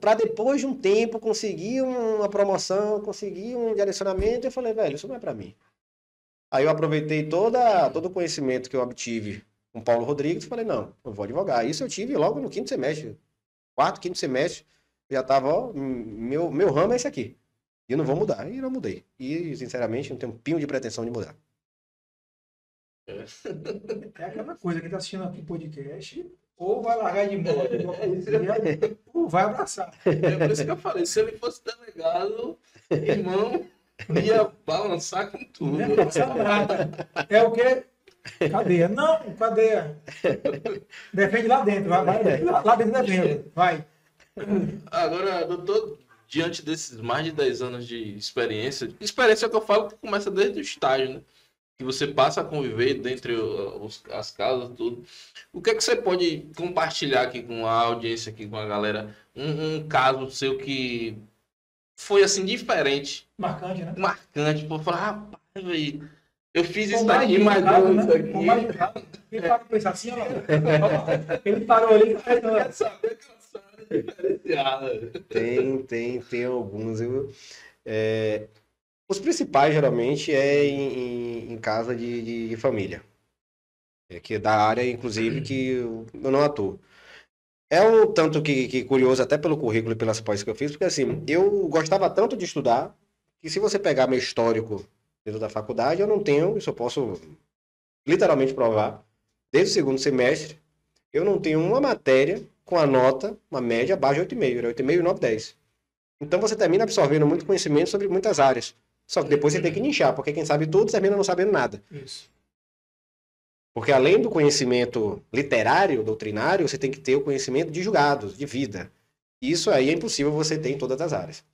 C: Para depois de um tempo conseguir uma promoção, conseguir um direcionamento, eu falei, velho, isso não é para mim. Aí eu aproveitei todo o conhecimento que eu obtive com Paulo Rodrigues e falei, não, eu vou advogar. Isso eu tive logo no quinto semestre. Quinto semestre, já estava, ó, meu ramo é esse aqui. E eu não vou mudar. E não mudei. E, sinceramente, não tenho um pingo de pretensão de mudar.
A: É aquela coisa que tá assistindo aqui o podcast, ou vai largar de mão, ou vai abraçar.
B: É por isso que eu falei, se ele fosse delegado, irmão, ia balançar com tudo.
A: Não é passar nada. É o quê? Cadeia. Não, cadeia. Defende lá dentro. Vai lá dentro defende. Vai.
B: Agora, doutor, diante desses mais de 10 anos de experiência que eu falo que começa desde o estágio, né? Que você passa a conviver dentre as casas, tudo. O que é que você pode compartilhar aqui com a audiência, aqui com a galera? Um caso seu que foi assim diferente,
A: Marcante, né?
B: marcante, por falar, rapaz, velho, eu fiz
A: Com
B: isso
A: mais
B: aqui,
A: de um
B: mas
A: caso,
B: não
A: né?
B: isso aqui.
A: Com mais de um caso. Ele para pensar assim, ó. Ele parou ali.
B: Quer saber que eu sou diferenciada.
C: Tem alguns. Os principais, geralmente, é em casa de família. Que é da área, inclusive, que eu não atuo. É um tanto que curioso, até pelo currículo e pelas pós que eu fiz, porque assim, eu gostava tanto de estudar, que se você pegar meu histórico dentro da faculdade, eu não tenho, isso eu posso literalmente provar, desde o segundo semestre, eu não tenho uma matéria com a nota, uma média abaixo de 8,5, era 8,5, 9, 10. Então você termina absorvendo muito conhecimento sobre muitas áreas. Só que depois você tem que nichar, porque quem sabe tudo termina não sabendo nada.
A: Isso.
C: Porque além do conhecimento literário, doutrinário, você tem que ter o conhecimento de julgados, de vida. Isso aí é impossível você ter em todas as áreas.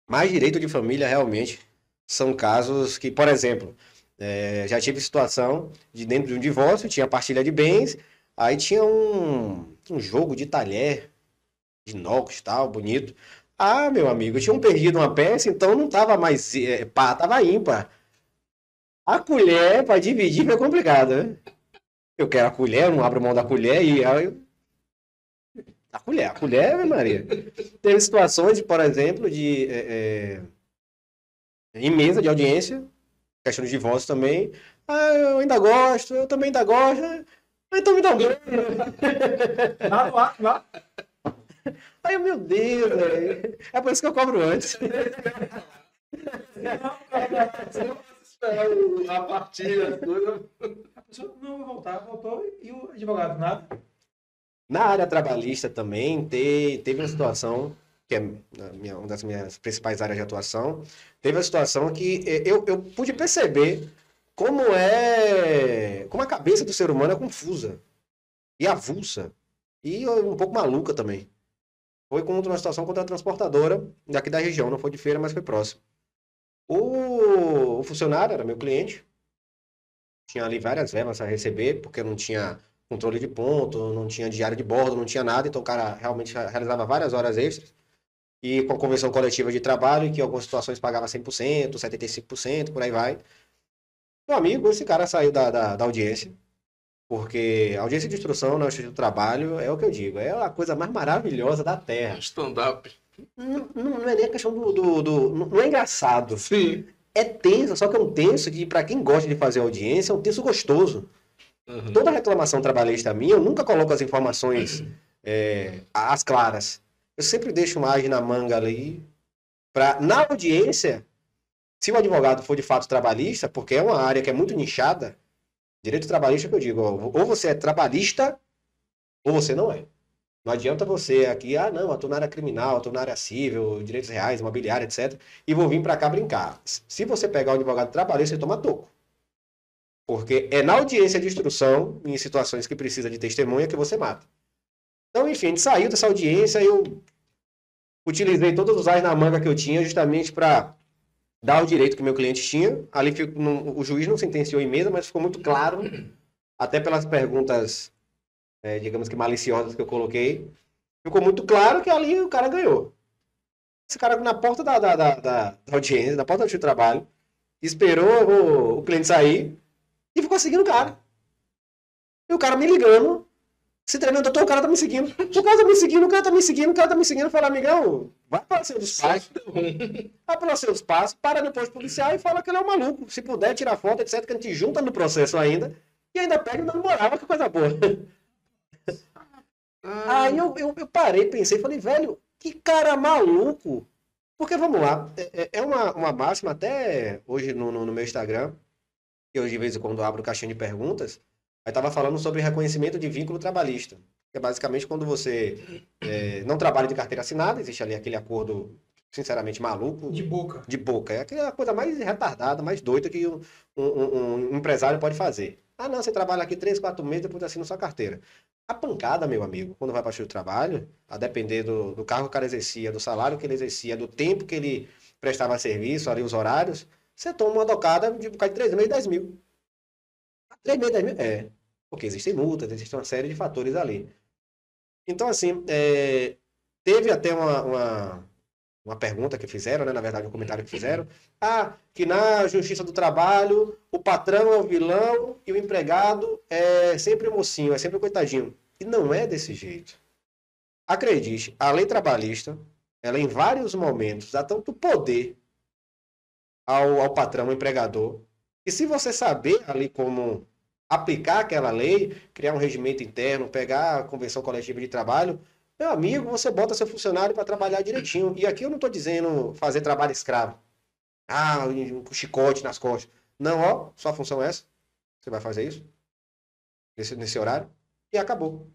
C: Mas direito de família, realmente, são casos que, por exemplo, já tive situação de dentro de um divórcio, tinha partilha de bens, aí tinha um jogo de talher, de inox e tal, bonito. Ah, meu amigo, tinham perdido uma peça, então não tava mais pá, tava ímpar. A colher, para dividir, foi complicado, né? Eu quero a colher, eu não abro mão da colher e aí, a colher, Ave Maria. Teve situações, por exemplo, de em mesa de audiência, questão de divórcio também. Ah, eu ainda gosto, eu também ainda gosto. Ah, então me dá um beijo.
A: Lá.
C: Ai, meu Deus, velho. É por isso que eu cobro antes.
B: A partilha, tudo.
A: A pessoa não vai voltar, voltou e o advogado nada.
C: Na área trabalhista também teve uma situação, que é uma das minhas principais áreas de atuação, teve uma situação que eu pude perceber como a cabeça do ser humano é confusa e avulsa e um pouco maluca também. Foi contra uma situação contra a transportadora daqui da região, não foi de feira, mas foi próximo. O funcionário era meu cliente, tinha ali várias verbas a receber, porque não tinha controle de ponto, não tinha diário de bordo, não tinha nada, então o cara realmente realizava várias horas extras. E com a convenção coletiva de trabalho, que em algumas situações pagava 100%, 75%, por aí vai. Meu amigo, esse cara saiu da audiência, porque a audiência de instrução na Justiça do Trabalho é o que eu digo, é a coisa mais maravilhosa da Terra.
B: Stand-up.
C: Não é nem a questão não é engraçado.
B: Sim.
C: É tenso, só que é um tenso que, para quem gosta de fazer audiência, é um tenso gostoso.
B: Uhum.
C: Toda reclamação trabalhista minha, eu nunca coloco as informações às claras. Eu sempre deixo margem na manga ali, para, na audiência, se o advogado for de fato trabalhista, porque é uma área que é muito nichada, direito trabalhista que eu digo, ou você é trabalhista, ou você não é. Não adianta você aqui, não, eu tô na área criminal, eu tô na área civil, direitos reais, imobiliária, etc. E vou vir para cá brincar. Se você pegar o advogado trabalhista, você toma toco. Porque é na audiência de instrução, em situações que precisa de testemunha, que você mata. Então, enfim, a gente saiu dessa audiência, eu utilizei todos os ais na manga que eu tinha justamente para dar o direito que meu cliente tinha. Ali o juiz não sentenciou em mesa, mas ficou muito claro, até pelas perguntas, digamos que maliciosas que eu coloquei, ficou muito claro que ali o cara ganhou. Esse cara na porta da audiência, na porta do trabalho, esperou o cliente sair e ficou seguindo o cara. E o cara me ligando, se tremendo, doutor, o cara tá me seguindo. O cara tá me seguindo, o cara tá me seguindo, o cara tá me seguindo. Fala, amigão, vai para seus passos. Vai para seus passos, para no posto policial e fala que ele é um maluco. Se puder, tirar foto, etc, que a gente junta no processo ainda. E ainda pega e dá moral, que coisa boa. Aí eu parei, pensei, falei, velho, que cara maluco. Porque, vamos lá, é uma máxima, até hoje no meu Instagram, que eu de vez em quando abro caixinha de perguntas, aí tava falando sobre reconhecimento de vínculo trabalhista. Que é basicamente quando você não trabalha de carteira assinada, existe ali aquele acordo, sinceramente, maluco.
A: De boca.
C: De boca. É aquela coisa mais retardada, mais doida que um empresário pode fazer. Ah, não, você trabalha aqui 3, 4 meses, depois assina sua carteira. A pancada, meu amigo, quando vai para o trabalho, a depender do cargo que o cara exercia, do salário que ele exercia, do tempo que ele prestava serviço, ali os horários, você toma uma docada de um bocado de 3 meses, 10 mil. 3 meses, 10 mil? É. Porque existem multas, existe uma série de fatores ali. Então, assim, teve até uma pergunta que fizeram, né? Na verdade, um comentário que fizeram. Que na Justiça do Trabalho, o patrão é o vilão e o empregado é sempre o mocinho, é sempre o coitadinho. E não é desse jeito. Acredite, a lei trabalhista, ela em vários momentos dá tanto poder ao patrão, ao empregador, e se você saber ali como aplicar aquela lei, criar um regimento interno, pegar a convenção coletiva de trabalho, meu amigo, você bota seu funcionário para trabalhar direitinho. E aqui eu não estou dizendo fazer trabalho escravo. Um chicote nas costas. Não, ó, sua função é essa. Você vai fazer isso nesse horário e acabou.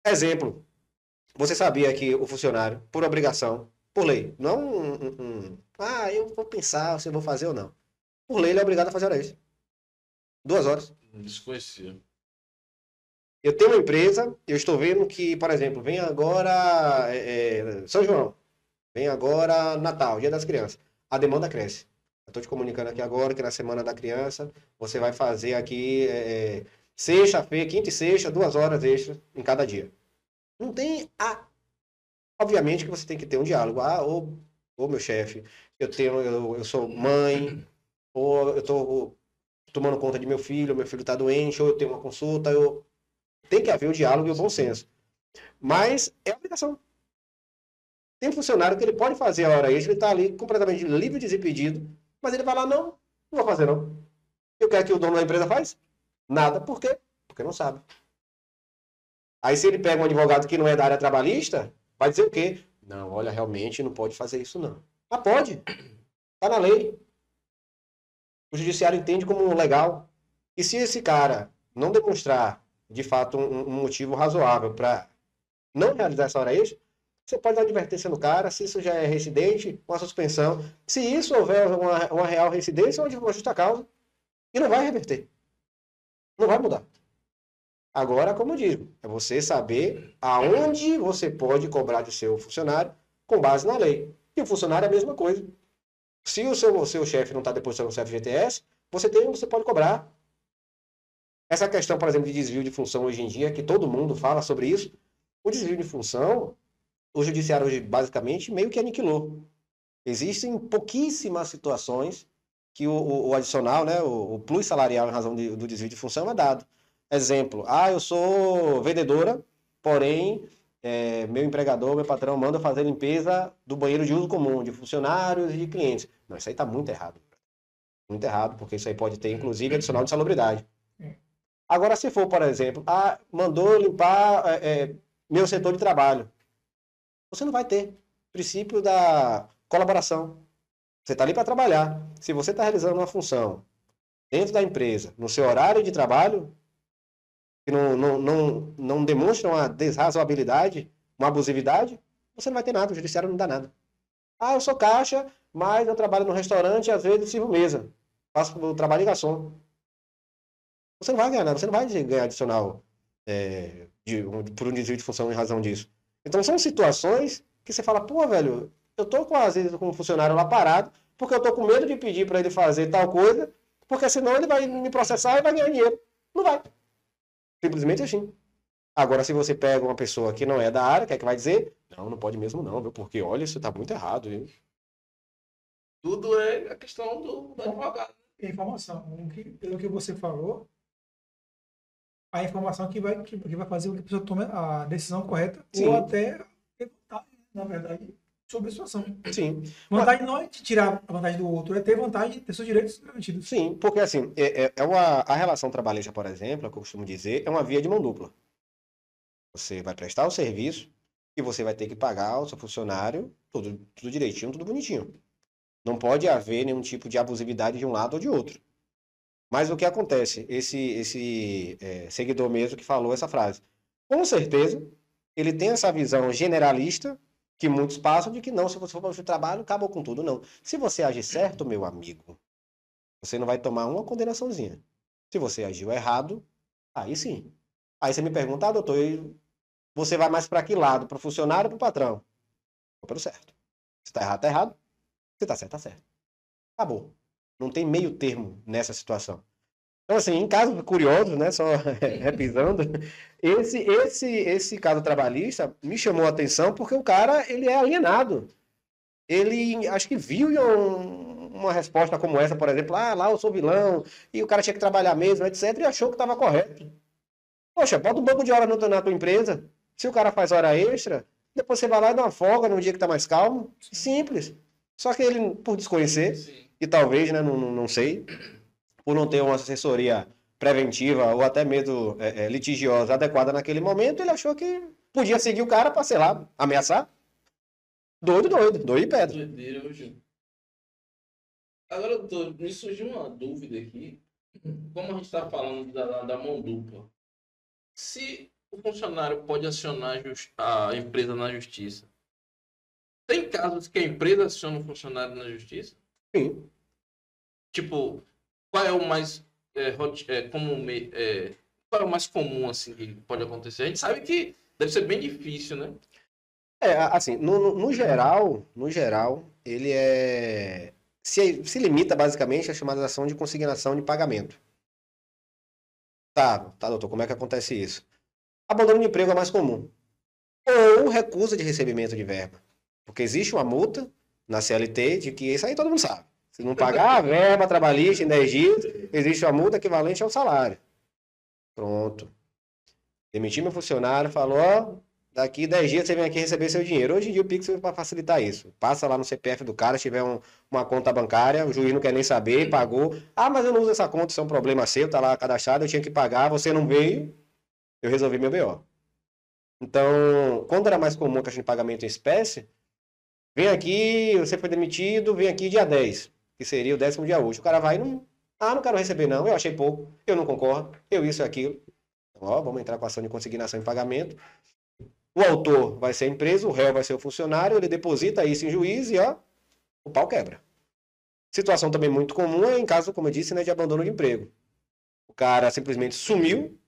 C: Exemplo, você sabia que o funcionário, por obrigação, por lei, não eu vou pensar se eu vou fazer ou não. Por lei, ele é obrigado a fazer hora extra. 2 horas.
B: Desconhecia.
C: Eu tenho uma empresa, eu estou vendo que, por exemplo, vem agora São João, vem agora Natal, Dia das Crianças. A demanda cresce. Eu estou te comunicando aqui agora que na Semana da Criança você vai fazer aqui sexta-feira, quinta e sexta, 2 horas extras em cada dia. Não tem obviamente que você tem que ter um diálogo. Ô meu chefe, eu sou mãe, ou eu estou tomando conta de meu filho está doente, ou eu tenho uma consulta, tem que haver o diálogo e o bom senso. Mas é obrigação. Tem funcionário que ele pode fazer a hora extra, ele está ali completamente livre de desimpedido, mas ele vai lá, não vou fazer não. E o que é que o dono da empresa faz? Nada. Por quê? Porque não sabe. Aí se ele pega um advogado que não é da área trabalhista, vai dizer o quê? Não, olha, realmente não pode fazer isso não. Mas pode. Está na lei. O judiciário entende como legal. E se esse cara não demonstrar, de fato, um motivo razoável para não realizar essa hora extra, você pode dar advertência no cara, se isso já é reincidente, uma suspensão. Se isso houver uma real reincidência, uma justa causa. E não vai reverter. Não vai mudar. Agora, como eu digo, é você saber aonde você pode cobrar de seu funcionário com base na lei. E o funcionário é a mesma coisa. Se o seu chefe não está depositando o FGTS, você pode cobrar. Essa questão, por exemplo, de desvio de função hoje em dia, que todo mundo fala sobre isso, o desvio de função, o judiciário hoje basicamente meio que aniquilou. Existem pouquíssimas situações que o adicional, né, o plus salarial em razão do desvio de função é dado. Exemplo, eu sou vendedora, porém, meu empregador, meu patrão manda fazer limpeza do banheiro de uso comum, de funcionários e de clientes. Não, isso aí está muito errado. Muito errado, porque isso aí pode ter, inclusive, adicional de salubridade. Agora, se for, por exemplo, mandou limpar meu setor de trabalho, você não vai ter princípio da colaboração. Você está ali para trabalhar. Se você está realizando uma função dentro da empresa, no seu horário de trabalho, que não demonstra uma desrazoabilidade, uma abusividade, você não vai ter nada, o judiciário não dá nada. Eu sou caixa, mas eu trabalho no restaurante e às vezes sirvo mesa. Faço o trabalho de garçom. Você não vai ganhar nada, você não vai ganhar adicional por um desvio de função em razão disso. Então são situações que você fala, pô, velho, eu tô às vezes com um funcionário lá parado, porque eu tô com medo de pedir para ele fazer tal coisa, porque senão ele vai me processar e vai ganhar dinheiro. Não vai. Simplesmente assim. Agora, se você pega uma pessoa que não é da área, o que é que vai dizer? Não, não pode mesmo não, viu? Porque olha, isso tá muito errado, viu?
B: Tudo é a questão do advogado.
A: Informação. Pelo que você falou, a informação que vai fazer com que a pessoa tome a decisão correta.
C: Sim.
A: Ou até ter vantagem, na verdade, sobre a situação.
C: Sim.
A: Vantagem não é de tirar a vantagem do outro, é ter vantagem de ter seus direitos garantidos.
C: Sim, porque assim, a relação trabalhista, por exemplo, que eu costumo dizer, é uma via de mão dupla. Você vai prestar o serviço e você vai ter que pagar o seu funcionário tudo direitinho, tudo bonitinho. Não pode haver nenhum tipo de abusividade de um lado ou de outro. Mas o que acontece? Esse seguidor mesmo que falou essa frase. Com certeza, ele tem essa visão generalista que muitos passam de que não, se você for para o seu trabalho, acabou com tudo. Não. Se você agir certo, meu amigo, você não vai tomar uma condenaçãozinha. Se você agiu errado, aí sim. Aí você me pergunta, doutor, você vai mais para que lado? Para o funcionário ou para o patrão? Vou pelo certo. Se está errado, está errado. Se está certo, está certo. Acabou. Não tem meio termo nessa situação. Então, assim, em casos curiosos, né, só repisando, esse caso trabalhista me chamou a atenção porque o cara, ele é alienado. Ele, acho que viu uma resposta como essa, por exemplo, lá eu sou vilão, e o cara tinha que trabalhar mesmo, etc, e achou que estava correto. Poxa, bota um banco de hora na tua empresa. Se o cara faz hora extra, depois você vai lá e dá uma folga num dia que está mais calmo. Simples. Só que ele, por desconhecer,
B: Sim.
C: e talvez, né, não sei, por não ter uma assessoria preventiva ou até mesmo litigiosa adequada naquele momento, ele achou que podia seguir o cara para, sei lá, ameaçar. Doido e pedra.
B: Doideira hoje. Agora, doutor, me surgiu uma dúvida aqui. Como a gente está falando da mão dupla, se o funcionário pode acionar a empresa na justiça? Tem casos que a empresa aciona o funcionário na justiça?
C: Sim.
B: Tipo, qual é o mais qual é o mais comum assim que pode acontecer? A gente sabe que deve ser bem difícil, né?
C: Assim, no geral, ele se limita basicamente à chamada ação de consignação de pagamento. Tá, doutor, como é que acontece isso? Abandono de emprego é mais comum. Ou recusa de recebimento de verba. Porque existe uma multa na CLT de que isso aí todo mundo sabe. Se não pagar a verba trabalhista, energia, existe uma multa equivalente ao salário. Pronto. Demiti meu funcionário, falou, ó, daqui 10 dias você vem aqui receber seu dinheiro. Hoje em dia o Pix é para facilitar isso. Passa lá no CPF do cara, se tiver uma conta bancária, o juiz não quer nem saber, pagou. Ah, mas eu não uso essa conta, isso é um problema seu, tá lá cadastrado, eu tinha que pagar, você não veio, eu resolvi meu BO. Então, quando era mais comum a questão de pagamento em espécie, vem aqui, você foi demitido, vem aqui dia 10, que seria o 10º dia útil. O cara vai, não quero receber não, eu achei pouco, eu não concordo, eu isso e aquilo. Ó, vamos entrar com ação de consignação em pagamento. O autor vai ser a empresa, o réu vai ser o funcionário, ele deposita isso em juiz e ó, o pau quebra. Situação também muito comum é em caso, como eu disse, né, de abandono de emprego. O cara simplesmente sumiu,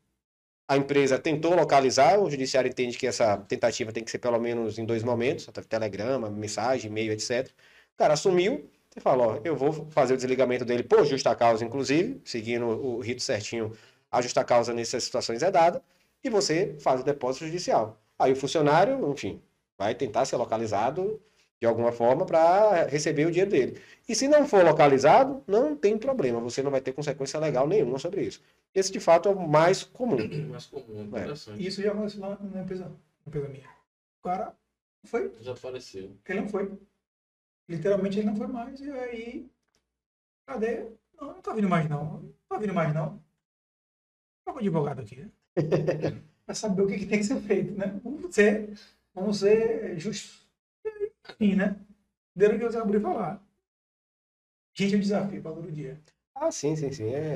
C: a empresa tentou localizar, o judiciário entende que essa tentativa tem que ser pelo menos em 2 momentos, telegrama, mensagem, e-mail, etc. O cara sumiu, você fala, ó, eu vou fazer o desligamento dele por justa causa, inclusive, seguindo o rito certinho, a justa causa nessas situações é dada, e você faz o depósito judicial. Aí o funcionário, enfim, vai tentar ser localizado de alguma forma para receber o dinheiro dele. E se não for localizado, não tem problema, você não vai ter consequência legal nenhuma sobre isso. Esse, de fato, é o mais comum.
B: Mais comum, interessante.
A: Isso já aconteceu lá na empresa minha. O cara não foi.
B: Desapareceu.
A: Ele não foi. Literalmente ele não foi mais. E aí, cadê? Não tá vindo mais não. Não tá vindo mais não. Tá o advogado aqui, né? Pra saber o que tem que ser feito, né? Vamos ser justos. Enfim, né? Deram que eu abri e falar. Gente, é um desafio para todo dia.
C: Ah, sim.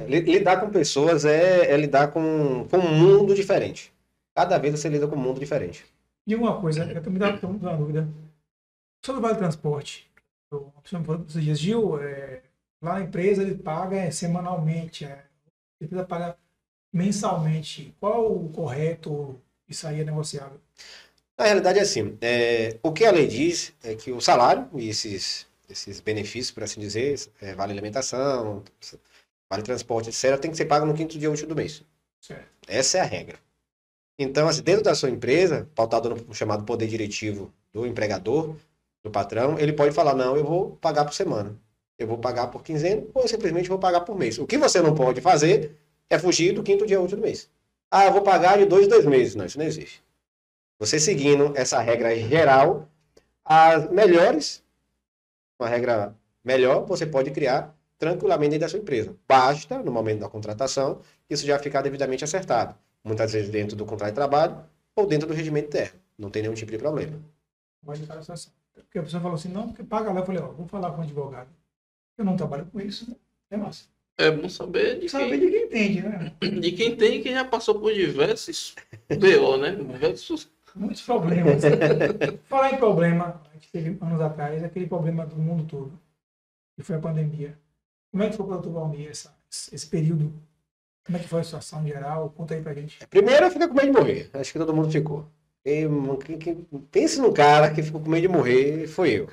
C: Lidar com pessoas é lidar com um mundo diferente. Cada vez você lida com um mundo diferente.
A: E uma coisa, eu também estava com uma dúvida. Sobre o Vale Transporte, esses dias, Gil, lá na empresa ele paga semanalmente, ele precisa pagar mensalmente. Qual o correto? Isso aí é negociável?
C: Na realidade é assim, o que a lei diz é que o salário e esses benefícios, por assim dizer, vale alimentação, vale transporte, etc., tem que ser pago no 5º dia útil do mês.
A: Certo.
C: Essa é a regra. Então, assim, dentro da sua empresa, pautado no chamado poder diretivo do empregador, do patrão, ele pode falar, não, eu vou pagar por semana, eu vou pagar por quinzena, ou eu simplesmente vou pagar por mês. O que você não pode fazer é fugir do 5º dia útil do mês. Ah, eu vou pagar de 2 em 2 meses. Não, isso não existe. Você seguindo essa regra geral, as melhores, uma regra melhor, você pode criar tranquilamente dentro da sua empresa. Basta, no momento da contratação, isso já ficar devidamente acertado. Muitas vezes dentro do contrato de trabalho ou dentro do regimento interno. Não tem nenhum tipo de problema.
A: Pode ficar a situação. Porque a pessoa falou assim, não, porque paga lá. Eu falei, ó, vou falar com o advogado. Eu não trabalho com isso, né? É massa.
B: É bom saber de
A: Saber de quem entende, né?
B: de quem tem e quem já passou por diversos BO, né? Diversos.
A: Muitos problemas. Falar em problema, a gente teve anos atrás, aquele problema do mundo todo, que foi a pandemia. Como é que foi para o Dr. Valmir esse período? Como é que foi a situação geral? Conta aí pra gente.
C: Primeiro, eu fiquei com medo de morrer. Acho que todo mundo ficou. Pense num cara que ficou com medo de morrer, foi eu.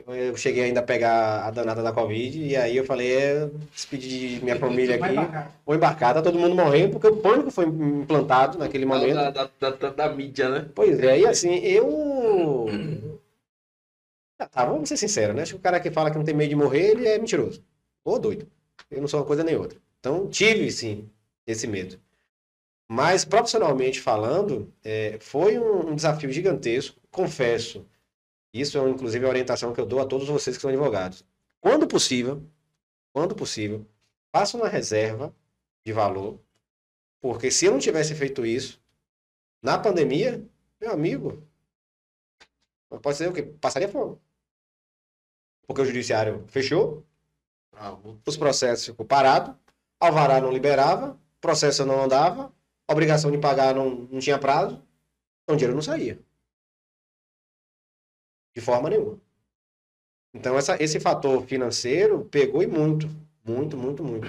C: Eu cheguei ainda a pegar a danada da Covid e aí eu falei, despedi de minha família aqui, vou embarcar, tá todo mundo morrendo, porque o pânico foi implantado naquele momento.
B: Da mídia, né?
C: Pois é, e assim, Tá, vamos ser sinceros, né? Acho que o cara que fala que não tem medo de morrer, ele é mentiroso. Ou doido. Eu não sou uma coisa nem outra. Então, tive, sim, esse medo. Mas, profissionalmente falando, foi um desafio gigantesco, confesso. Isso é, inclusive, a orientação que eu dou a todos vocês que são advogados. Quando possível, faça uma reserva de valor, porque se eu não tivesse feito isso, na pandemia, meu amigo, pode ser o quê? Passaria fome. Porque o judiciário fechou, os processos ficou parado, alvará não liberava, processo não andava, a obrigação de pagar não tinha prazo, então o dinheiro não saía. De forma nenhuma. Então, esse fator financeiro pegou e muito. Muito, muito, muito.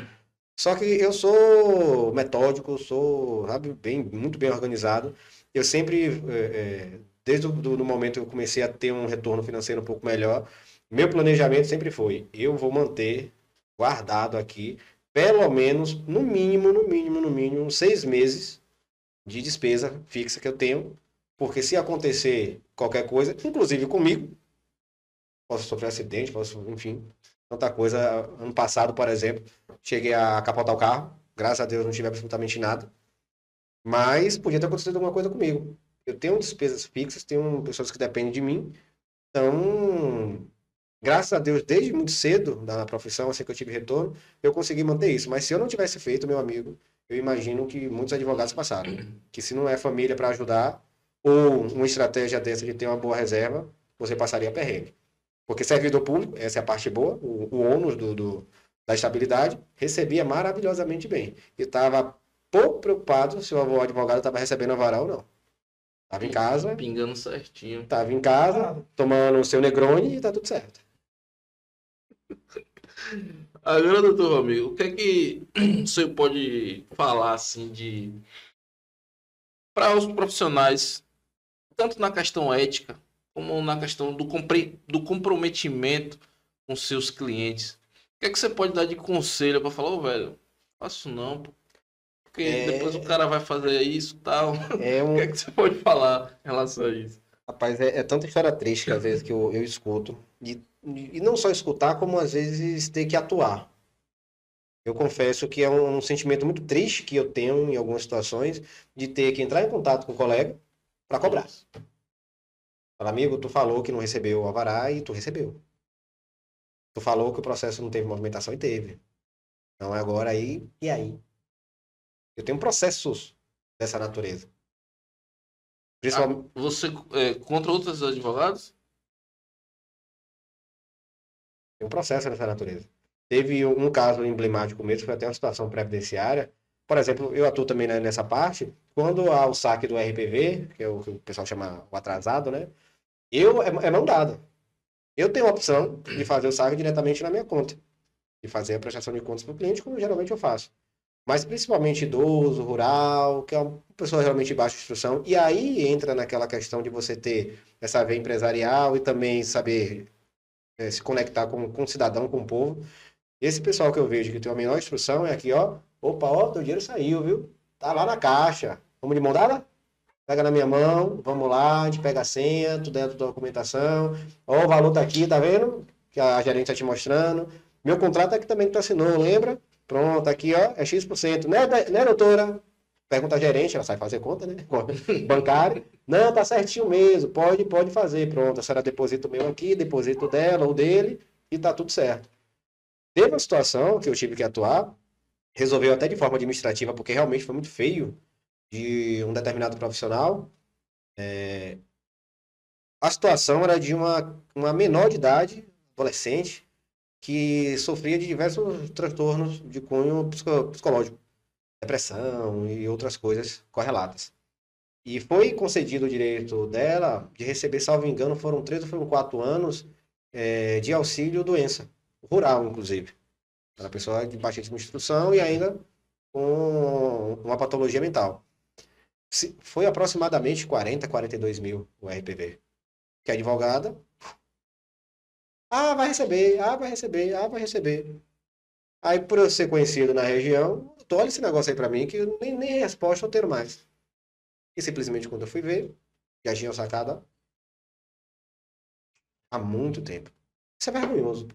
C: Só que eu sou metódico, sou, sabe, muito bem organizado. Eu sempre, desde o momento que eu comecei a ter um retorno financeiro um pouco melhor, meu planejamento sempre foi, eu vou manter guardado aqui, pelo menos, no mínimo, 6 meses de despesa fixa que eu tenho, porque se acontecer qualquer coisa, inclusive comigo, posso sofrer acidente, posso, enfim, tanta coisa. Ano passado, por exemplo, cheguei a capotar o carro, graças a Deus não tive absolutamente nada, mas podia ter acontecido alguma coisa comigo. Eu tenho despesas fixas, tenho pessoas que dependem de mim, então, graças a Deus, desde muito cedo na profissão, assim que eu tive retorno, eu consegui manter isso. Mas se eu não tivesse feito, meu amigo, eu imagino que muitos advogados passaram. Que se não é família para ajudar, ou uma estratégia dessa de ter uma boa reserva, você passaria perrengue. Porque servidor público, essa é a parte boa, o ônus da estabilidade, recebia maravilhosamente bem. E estava pouco preocupado se o advogado estava recebendo a varal ou não. Estava em casa,
B: Pingando certinho.
C: estava em casa, tomando o seu Negroni e tá tudo certo.
B: Agora, doutor amigo, o que é que o senhor pode falar assim de para os profissionais, tanto na questão ética, como na questão do comprometimento com seus clientes? O que é que você pode dar de conselho para falar, ô velho, faço não, pô, porque depois o cara vai fazer isso e tal. O que é que você pode falar em relação a isso?
C: Rapaz, é tanta história triste que às vezes que eu escuto. E não só escutar, como às vezes ter que atuar. Eu confesso que é um sentimento muito triste que eu tenho em algumas situações de ter que entrar em contato com o colega para cobrar. Fala, amigo, tu falou que não recebeu o alvará e tu recebeu. Tu falou que o processo não teve movimentação e teve. Então agora aí, e aí? Eu tenho processos dessa natureza. Principalmente,
B: Você contra outros advogados?
C: tem um processo dessa natureza. Teve um caso emblemático mesmo, foi até uma situação previdenciária. Por exemplo, eu atuo também nessa parte. Quando há o saque do RPV, que é o que o pessoal chama o atrasado, né? É mão dada. Eu tenho a opção de fazer o saque diretamente na minha conta. De fazer a prestação de contas para o cliente, como geralmente eu faço. Mas principalmente idoso, rural, que é uma pessoa realmente de baixa instrução. E aí entra naquela questão de você ter essa veia empresarial e também saber se conectar com o cidadão, com o povo. Esse pessoal que eu vejo que tem uma menor instrução é aqui, ó. Opa, ó, teu dinheiro saiu, viu? Tá lá na caixa. Vamos de mão dada? Pega na minha mão, vamos lá, a gente pega a senha, tudo dentro da documentação. Ó, o valor tá aqui, tá vendo? Que a gerente tá te mostrando. Meu contrato aqui também que tu assinou, lembra? Pronto, aqui, ó, é X%. Né, doutora? Pergunta a gerente, ela sabe fazer conta, né? Bancária. Não, tá certinho mesmo, pode fazer. Pronto, a senhora deposita o meu aqui, deposita o dela ou dele e tá tudo certo. Teve uma situação que eu tive que atuar, resolveu até de forma administrativa, porque realmente foi muito feio, de um determinado profissional. A situação era de uma menor de idade, adolescente, que sofria de diversos transtornos de cunho psicológico, depressão e outras coisas correlatas. E foi concedido o direito dela de receber, salvo engano, foram 3 ou foram 4 anos de auxílio doença, rural, inclusive. Era pessoa de baixíssima instrução e ainda com uma patologia mental. Foi aproximadamente 42 mil o RPV. Que a advogada, vai receber, vai receber, vai receber. Aí, por eu ser conhecido na região, olha esse negócio aí pra mim, que eu nem resposta eu tenho mais. E simplesmente quando eu fui ver, já tinha sacado há muito tempo. Isso é vergonhoso.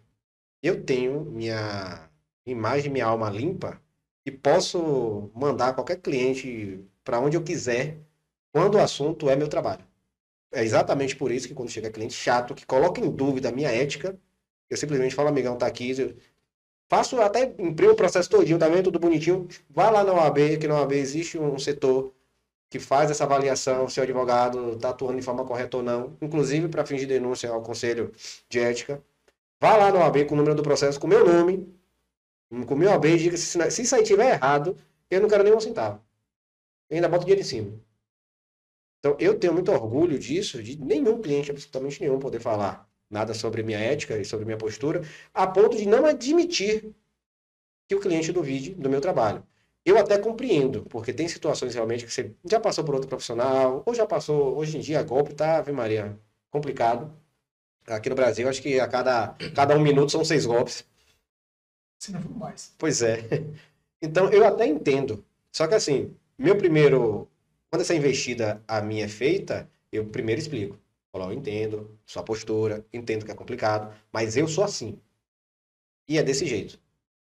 C: Eu tenho minha imagem, minha alma limpa e posso mandar qualquer cliente para onde eu quiser, quando o assunto é meu trabalho. É exatamente por isso que quando chega cliente chato, que coloca em dúvida a minha ética, eu simplesmente falo, amigão, tá aqui, faço até, imprimo o processo todinho, tá vendo? Tudo bonitinho. Vai lá na OAB, que na OAB existe um setor que faz essa avaliação se o advogado está atuando de forma correta ou não, inclusive para fins de denúncia ao Conselho de Ética. Vá lá na OAB com o número do processo, com o meu nome, com o meu OAB, e diga se isso aí estiver errado, eu não quero nem um centavo. e ainda bota o dinheiro em cima. Então, eu tenho muito orgulho disso, de nenhum cliente, absolutamente nenhum, poder falar nada sobre minha ética e sobre minha postura, a ponto de não admitir que o cliente duvide do meu trabalho. Eu até compreendo, porque tem situações realmente que você já passou por outro profissional, ou já passou, hoje em dia, golpe tá, Ave Maria, complicado. Aqui no Brasil, acho que a cada 1 minuto são 6 golpes.
A: Se não for mais.
C: Pois é. Então, eu até entendo. Só que assim, meu primeiro... Quando essa investida a minha é feita, eu primeiro explico. Falo, eu entendo sua postura, entendo que é complicado, mas eu sou assim. E é desse jeito.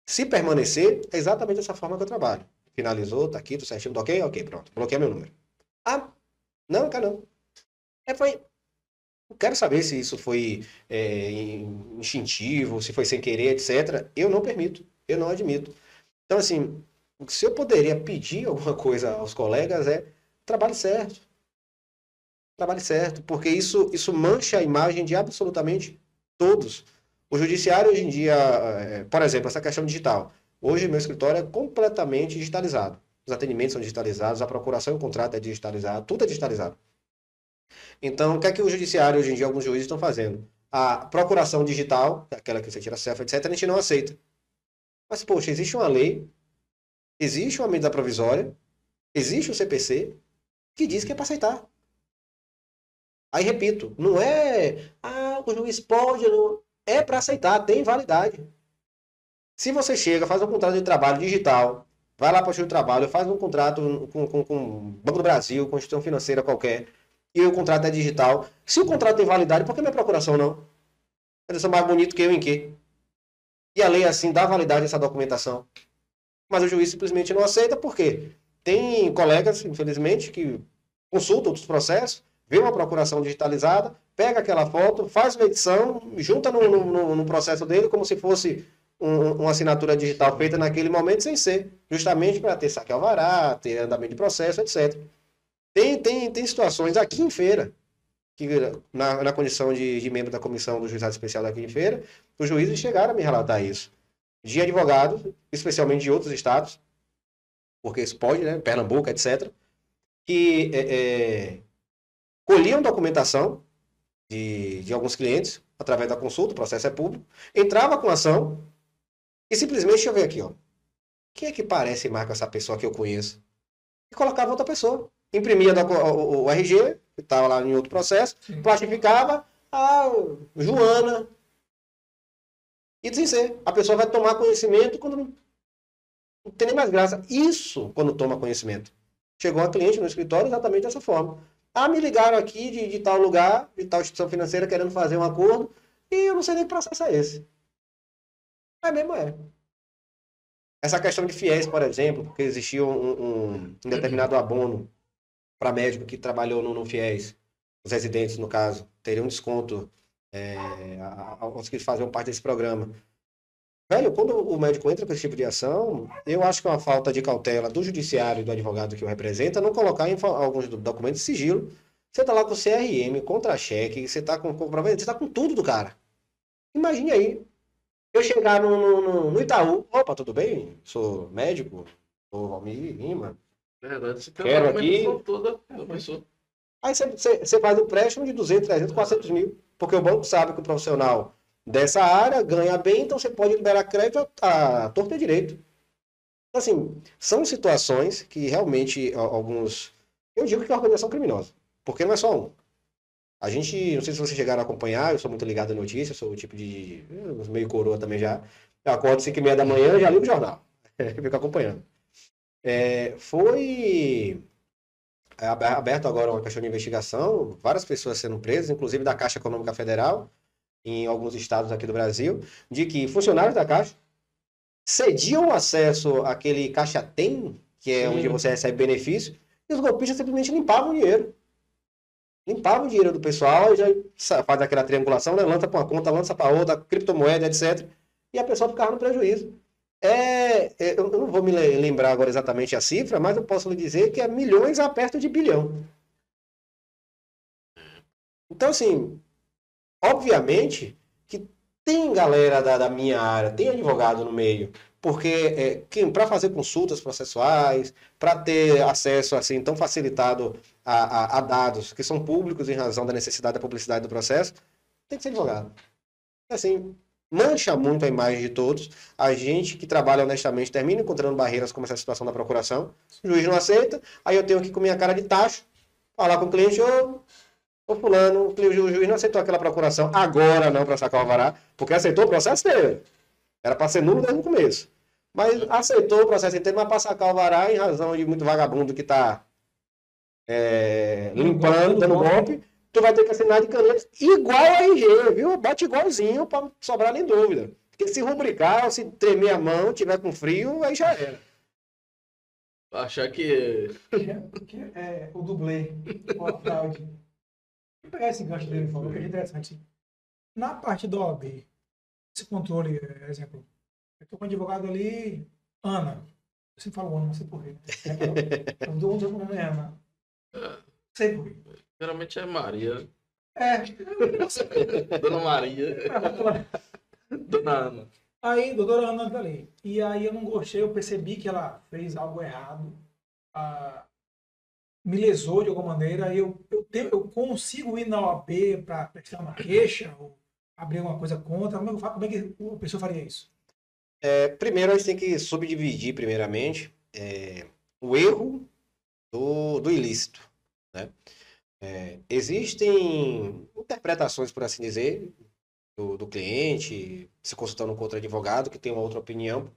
C: Se permanecer, é exatamente dessa forma que eu trabalho. Finalizou, tá aqui, tudo certinho, tá ok? Ok, pronto. Bloqueei meu número. Ah, não, cara, não. Foi... Eu quero saber se isso foi instintivo, se foi sem querer, etc. Eu não permito, eu não admito. Então, assim, se eu poderia pedir alguma coisa aos colegas trabalhe certo. Trabalhe certo, porque isso mancha a imagem de absolutamente todos. O judiciário hoje em dia, por exemplo, essa questão digital. Hoje meu escritório é completamente digitalizado. Os atendimentos são digitalizados, a procuração e o contrato é digitalizado, tudo é digitalizado. Então, o que é que o judiciário hoje em dia, alguns juízes estão fazendo? A procuração digital, aquela que você tira selfie, etc., a gente não aceita. Mas, poxa, existe uma lei, existe uma medida provisória, existe o CPC, que diz que é para aceitar. Aí, repito, não é, o juiz pode, não. É para aceitar, tem validade. Se você chega, faz um contrato de trabalho digital, vai lá para o Justiça do Trabalho, faz um contrato com o Banco do Brasil, com instituição financeira qualquer, e o contrato é digital. Se o contrato tem validade, por que minha procuração não? Eles são mais bonitos que eu em quê? E a lei, assim, dá validade a essa documentação. Mas o juiz simplesmente não aceita, por quê? Tem colegas, infelizmente, que consultam outros processos, vê uma procuração digitalizada, pega aquela foto, faz uma edição, junta no processo dele como se fosse uma assinatura digital feita naquele momento sem ser, justamente para ter saque alvará, ter andamento de processo, etc. Tem situações aqui em Feira, que na condição de membro da comissão do juizado especial daqui em Feira, os juízes chegaram a me relatar isso. De advogados, especialmente de outros estados, porque isso pode, né, Pernambuco, etc., que colhiam documentação de alguns clientes, através da consulta, o processo é público, entrava com ação e simplesmente, deixa eu ver aqui, ó, quem é que parece mais com essa pessoa que eu conheço? E colocava outra pessoa. Imprimia o RG, que estava lá em outro processo, plastificava a Joana. E sem ser. A pessoa vai tomar conhecimento quando não tem nem mais graça. Isso quando toma conhecimento. Chegou a cliente no escritório exatamente dessa forma. Me ligaram aqui de tal lugar, de tal instituição financeira, querendo fazer um acordo, e eu não sei nem que processo é esse. É mesmo, é. Essa questão de fiéis, por exemplo, porque existia um determinado abono para médico que trabalhou no fiéis, os residentes, no caso, teriam um desconto aos que faziam parte desse programa. Velho, quando o médico entra com esse tipo de ação, eu acho que é uma falta de cautela do judiciário e do advogado que o representa não colocar em alguns documentos de sigilo. Você tá lá com o CRM, contra-cheque, você tá com comprovante, você tá com tudo do cara. Imagine aí, eu chegar no Itaú, opa, tudo bem? Sou médico, sou Valmir Lima.
B: Verdade, você tem
C: Quero
B: uma
C: aqui.
B: documentação toda da pessoa.
C: Aí você faz um empréstimo de 200, 300, 400 mil, porque o banco sabe que o profissional dessa área ganha bem, então você pode liberar crédito à torta e direito. Então, assim, são situações que realmente alguns... Eu digo que é uma organização criminosa, porque não é só um. A gente, não sei se vocês chegaram a acompanhar, eu sou muito ligado à notícia, sou o tipo de... meio coroa também já. Eu acordo 5h30 da manhã e já ligo o jornal. Fico acompanhando. Foi aberto agora uma questão de investigação, várias pessoas sendo presas, inclusive da Caixa Econômica Federal, em alguns estados aqui do Brasil, de que funcionários da Caixa cediam acesso àquele Caixa Tem, que é onde você recebe benefício, e os golpistas simplesmente limpavam o dinheiro. Limpavam o dinheiro do pessoal, e já faz aquela triangulação, né? Lança para uma conta, lança para outra, criptomoeda, etc. E a pessoa ficava no prejuízo. Eu não vou me lembrar agora exatamente a cifra, mas eu posso lhe dizer que é milhões a perto de bilhão. Então, assim, obviamente que tem galera da minha área, tem advogado no meio, porque para fazer consultas processuais, para ter acesso assim tão facilitado a dados que são públicos em razão da necessidade da publicidade do processo, tem que ser advogado. Assim, mancha muito a imagem de todos. A gente que trabalha honestamente termina encontrando barreiras como essa situação da procuração. O juiz não aceita, aí eu tenho que, com minha cara de tacho, falar com o cliente, ô fulano, o juiz não aceitou aquela procuração, agora não para sacar o alvará, porque aceitou o processo dele. Era para ser nulo desde o começo. Mas aceitou o processo inteiro, mas para sacar o alvará em razão de muito vagabundo que está limpando, dando golpe, tu vai ter que assinar de caneta igual a RG, viu? Bate igualzinho para sobrar nem dúvida. Porque se rubricar, ou se tremer a mão, tiver com frio, aí já era.
B: Achar que
A: É o dublê, ou a fraude. Vou pegar esse gancho dele, falou que é interessante. Na parte do OAB, esse controle, exemplo, eu estou com um advogado ali, Ana. Eu sempre falo Ana, não sei porquê. Eu dou um nome é Ana. Sei porquê.
B: geralmente é Maria.
A: É.
B: Dona Maria. Dona Ana.
A: Aí, doutora Ana tá ali. E aí eu não gostei, eu percebi que ela fez algo errado. Me lesou de alguma maneira. Aí eu consigo ir na OAB para prestar uma queixa ou abrir alguma coisa contra. Como é que a pessoa faria isso?
C: Primeiro, a gente tem que subdividir, primeiramente, o erro do ilícito, né? Existem interpretações, por assim dizer, do cliente, se consultando com outro advogado que tem uma outra opinião,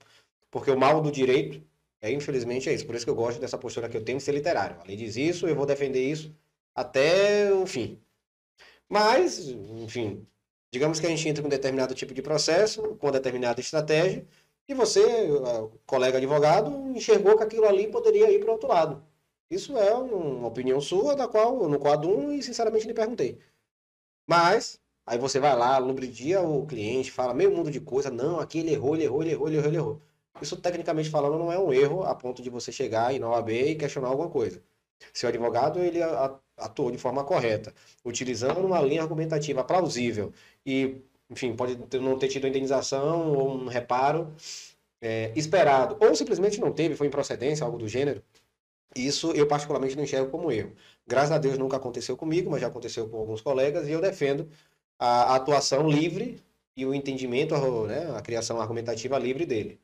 C: porque o mal do direito, infelizmente, é isso. Por isso que eu gosto dessa postura que eu tenho de ser literário. A lei diz isso, eu vou defender isso até o fim. Mas, enfim, digamos que a gente entra com um determinado tipo de processo, com uma determinada estratégia, e você, colega advogado, enxergou que aquilo ali poderia ir para o outro lado. Isso é uma opinião sua, da qual eu não coaduno e, sinceramente, lhe perguntei. Mas, aí você vai lá, lubridia o cliente, fala meio mundo de coisa, não, aqui ele errou. Isso, tecnicamente falando, não é um erro a ponto de você chegar e na OAB e questionar alguma coisa. Seu advogado, ele atuou de forma correta, utilizando uma linha argumentativa plausível e, enfim, pode não ter tido indenização ou um reparo esperado, ou simplesmente não teve, foi improcedência, algo do gênero. Isso eu particularmente não enxergo como erro. Graças a Deus nunca aconteceu comigo, mas já aconteceu com alguns colegas, e eu defendo a atuação livre e o entendimento, né, a criação argumentativa livre dele.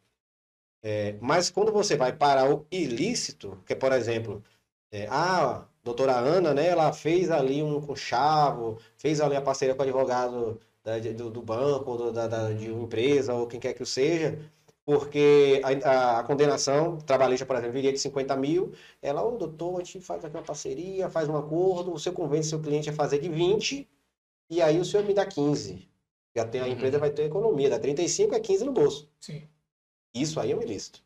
C: Mas quando você vai para o ilícito, que é, por exemplo, a doutora Ana, né, ela fez ali um conchavo, fez ali a parceria com o advogado do banco, de uma empresa, ou quem quer que o seja, porque a condenação trabalhista, por exemplo, viria de 50 mil, ela, doutor, a gente faz aqui uma parceria, faz um acordo, você convence seu cliente a fazer de 20, e aí o senhor me dá 15. Já tem, a empresa vai ter economia, dá 35, é 15 no bolso.
A: Sim.
C: Isso aí é um ilícito,